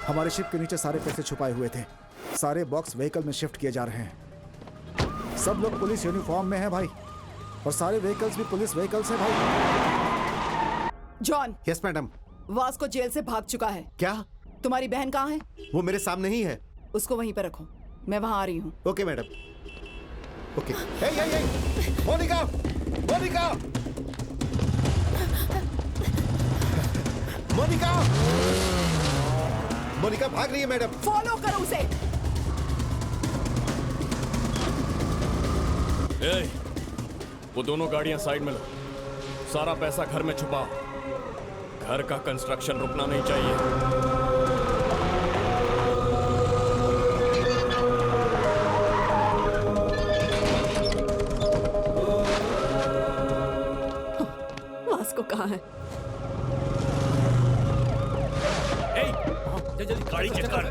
हमारे शिप के नीचे सारे पैसे छुपाए हुए थे। सारे बॉक्स व्हीकल में शिफ्ट किए जा रहे हैं। सब लोग पुलिस यूनिफॉर्म में हैं भाई, और सारे व्हीकल्स भी पुलिस व्हीकल्स हैं भाई। John. Yes madam. Vasco jail से भाग चुका है। क्या? तुम्हारी बहन कहाँ है? वो मेरे सामने ही है। उसको वहीं पर रखो, मैं वहां आ रही हूँ। Okay madam. Okay. Monica, Monica, Monica, Monica भाग रही है मैडम। फॉलो करो उसे। वो दोनों गाड़ियां साइड में लो। सारा पैसा घर में छुपाओ। घर का कंस्ट्रक्शन रुकना नहीं चाहिए। वास्को कहाँ है? जल्दी गाड़ी चेक कर।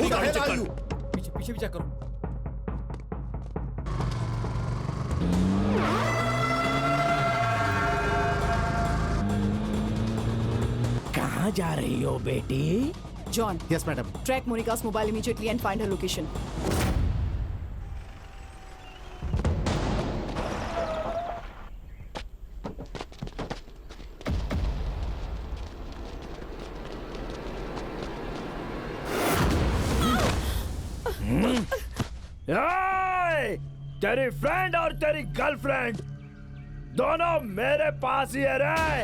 गाड़ी चेक कर। पीछे पीछे भी चेक करो। कहाँ जा रही हो बेटी? John. Yes madam. Track Monica's mobile immediately and find her location. तेरी फ्रेंड और तेरी गर्लफ्रेंड दोनों मेरे पास ही रहे।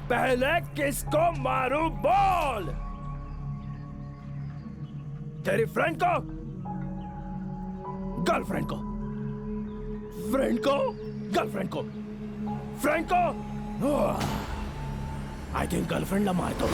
पहले किसको मारूं बोल? तेरी फ्रेंड को, गर्लफ्रेंड को, फ्रेंड को, गर्लफ्रेंड को, फ्रेंड को। आई थिंक गर्लफ्रेंड ला मार दो।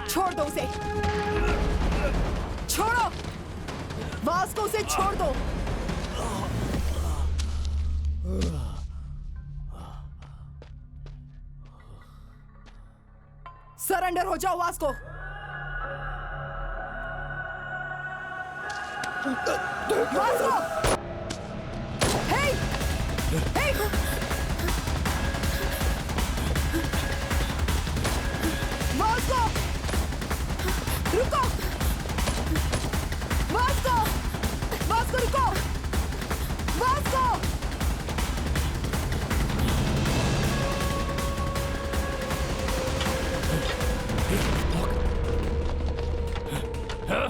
छोड़ दो उसे। छोड़ो वास्को, उसे छोड़ दो। सरेंडर हो जाओ Vasco. Vasco! Hey! Hey! Vasco! रुको! वास्को! वास्को रुको! Vasco!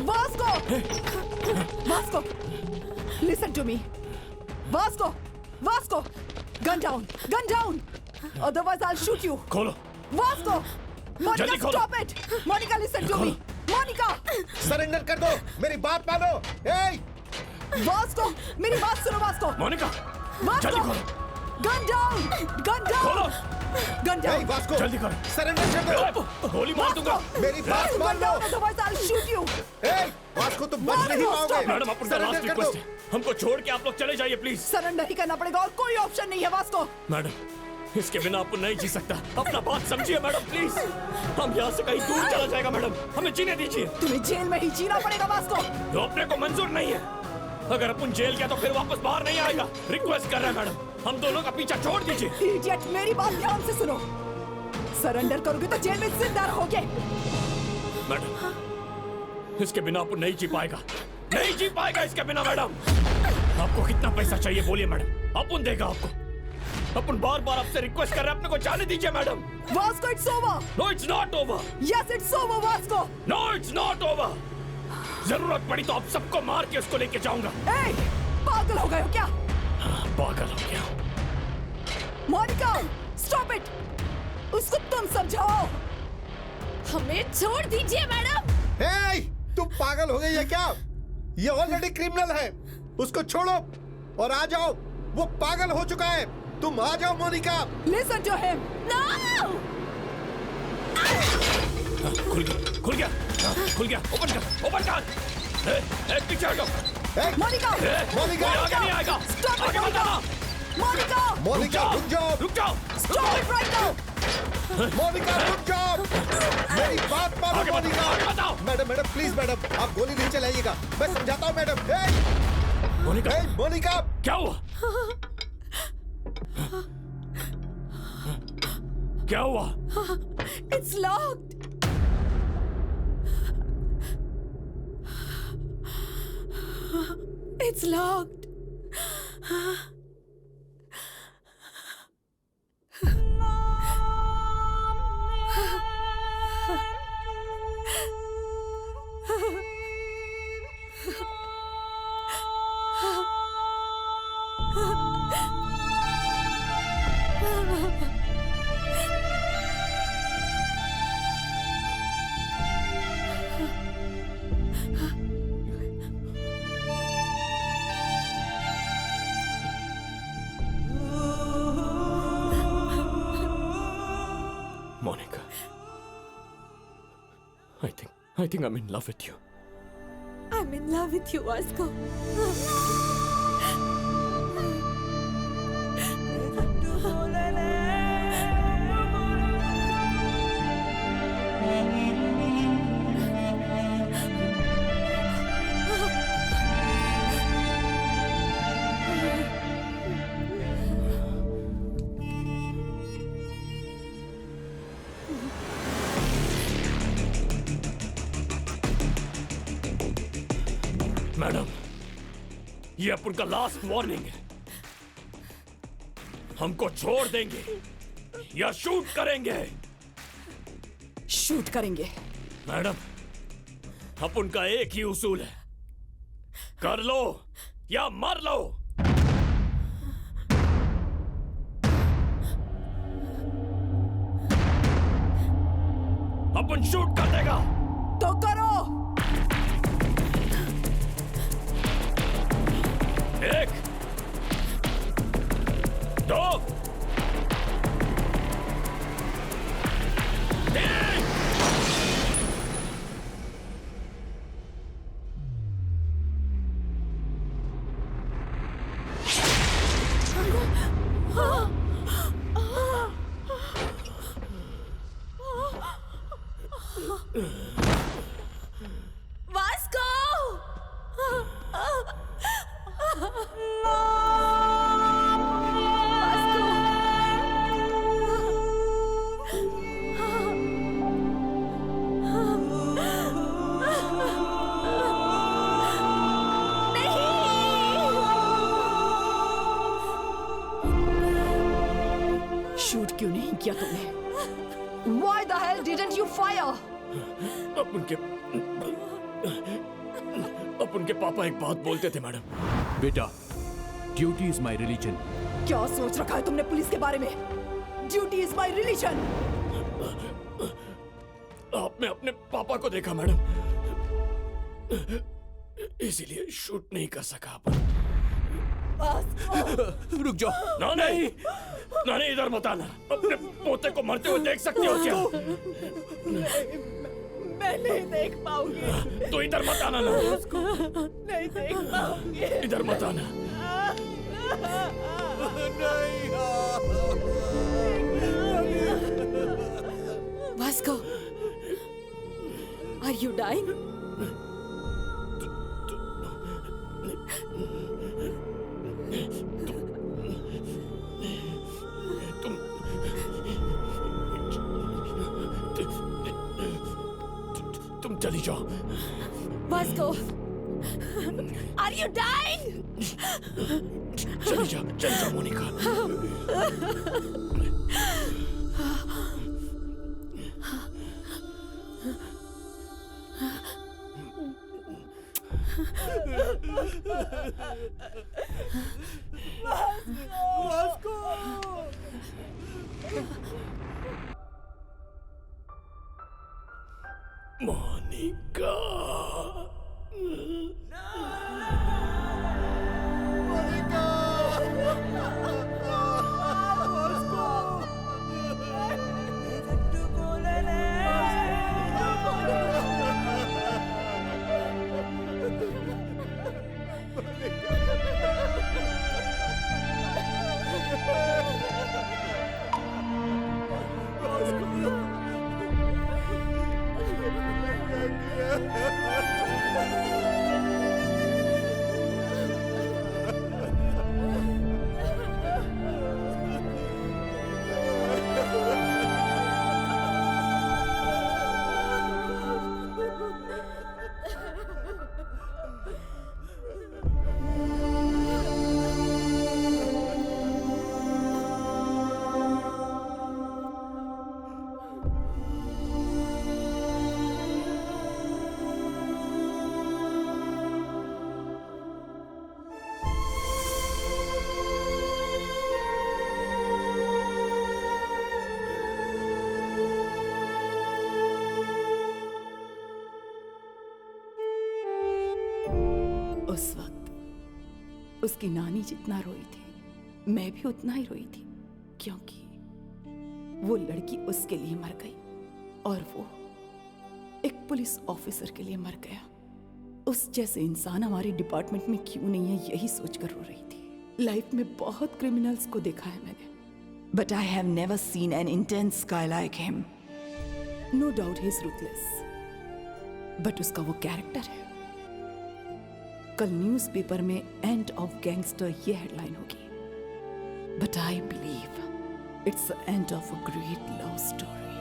Vasco! Vasco! Listen to me. Vasco! Vasco! Gun down! Gun down! Otherwise I'll shoot you. खोलो। Vasco! Monica, जल्दी खोलो। stop it! Monica, listen to me. Monica! Surrender कर दो, मेरी बात मानो। ए! Vasco! मेरी बात सुनो Vasco! मोनिका, Vasco! जल्दी खोलो। Gun down! Gun down! खोलो। Gun down! ए, वास्को! जल्दी करो। सरेंडर कर दो। गोली मार दूंगा। मेरी बात मान Gun low. down, otherwise I'll shoot you. A, Vasco तुम बच नहीं पाओगे। मैडम, आप उनका लास्ट सरेंडर कर रिक्वेस्ट दो। है। हमको छोड़ के आप लोग चले जाइए प्लीज। सरेंडर ही करना पड़ेगा और कोई ऑप्शन नहीं है वास्को। मैडम, इसके बिना आपको नहीं जी सकता। अपना बात समझिए मैडम प्लीज। हम यहाँ से कहीं दूर चला जाएगा मैडम। हमें जीने दीजिए। तुम्हें जेल में ही जीना पड़ेगा वास्को। जो अपने को मंजूर नहीं है। अगर अपन जेल गया तो फिर वापस बाहर नहीं आएगा। रिक्वेस्ट कर रहे हैं मैडम, हम दोनों का पीछा छोड़ दीजिए। इडियट, मेरी बात ध्यान से सुनो। सरेंडर करोगे तो जेल में जिंदा रहोगे। मैडम, इसके बिना अपन नहीं जी पाएगा। नहीं जी पाएगा इसके बिना मैडम। आपको कितना पैसा चाहिए बोलिए मैडम, अपन देगा आपको। अपन बार बार आपसे रिक्वेस्ट कर रहे हैं, अपने को जाने दीजिए madam. Vasco, it's over. No it's not over. Yes it's over Vasco. No it's not over. जरूरत पड़ी तो आप सबको मार के उसको लेके जाऊंगा। ए, पागल हो गए हो क्या? पागल हो गया। Monica, stop it. उसको तुम समझाओ। हमें छोड़ दीजिए मैडम। ए, तुम पागल हो गई है क्या? ये ऑलरेडी क्रिमिनल है। उसको छोड़ो और आ जाओ। वो पागल हो चुका है। तुम आ जाओ Monika. Listen to him. No! खुल गया, खुल गया, खुल गया। ओपन कर, ओपन कर। पीछे हटो। मोनिका, मोनिका, आगे नहीं आएगा। Stop it, आगे मत आना। मोनिका, मोनिका रुक जाओ। रुक जाओ। Stop it right now. Monika रुक जाओ। मेरी बात मानो Monica. Madam, madam please madam, आप गोली नहीं चलाइएगा। मैं समझाता हूँ मैडम। मोनिका, मोनिका, क्या हुआ? क्या हुआ? It's locked. It's locked. Monica, I think I'm in love with you. I'm in love with you, Vasco. Madam, ये अपन का लास्ट वार्निंग है। हमको छोड़ देंगे या शूट करेंगे? शूट करेंगे। मैडम, अपन का एक ही उसूल है, कर लो या मर लो। अपन शूट कर देगा तो करो। एक, दो, तीन। शूट क्यों नहीं किया तुमने? Why the hell didn't you fire? अब उनके पापा एक बात बोलते थे मैडम। बेटा, ड्यूटी इज माई रिलीजन। क्या सोच रखा है तुमने पुलिस के बारे में? Duty is my religion. आपने अपने पापा को देखा मैडम, इसीलिए शूट नहीं कर सका अपन। रुक जाओ। ना नहीं, ना नहीं, इधर मत आना। अपने पोते को मरते हुए देख सकते हो क्या? मैं नहीं देख पाऊंगी। तो इधर मत आना ना। नहीं देख पाऊंगी। इधर मत आना। Vasco, are you dying? तुम चली जाओ। Vasco, are you dying? चली जा मोनिका। मोनिका। उस वक्त उसकी नानी जितना रोई थी, मैं भी उतना ही रोई थी, क्योंकि वो लड़की उसके लिए मर गई और वो एक पुलिस ऑफिसर के लिए मर गया। उस जैसे इंसान हमारे डिपार्टमेंट में क्यों नहीं है, यही सोचकर रो रही थी। लाइफ में बहुत क्रिमिनल्स को देखा है मैंने, but I have never seen an intense guy like him. No doubt he is ruthless, but उसका वो कैरेक्टर है। कल न्यूज़पेपर में एंड ऑफ गैंगस्टर ये हेडलाइन होगी, but I believe it's the end of a great love story.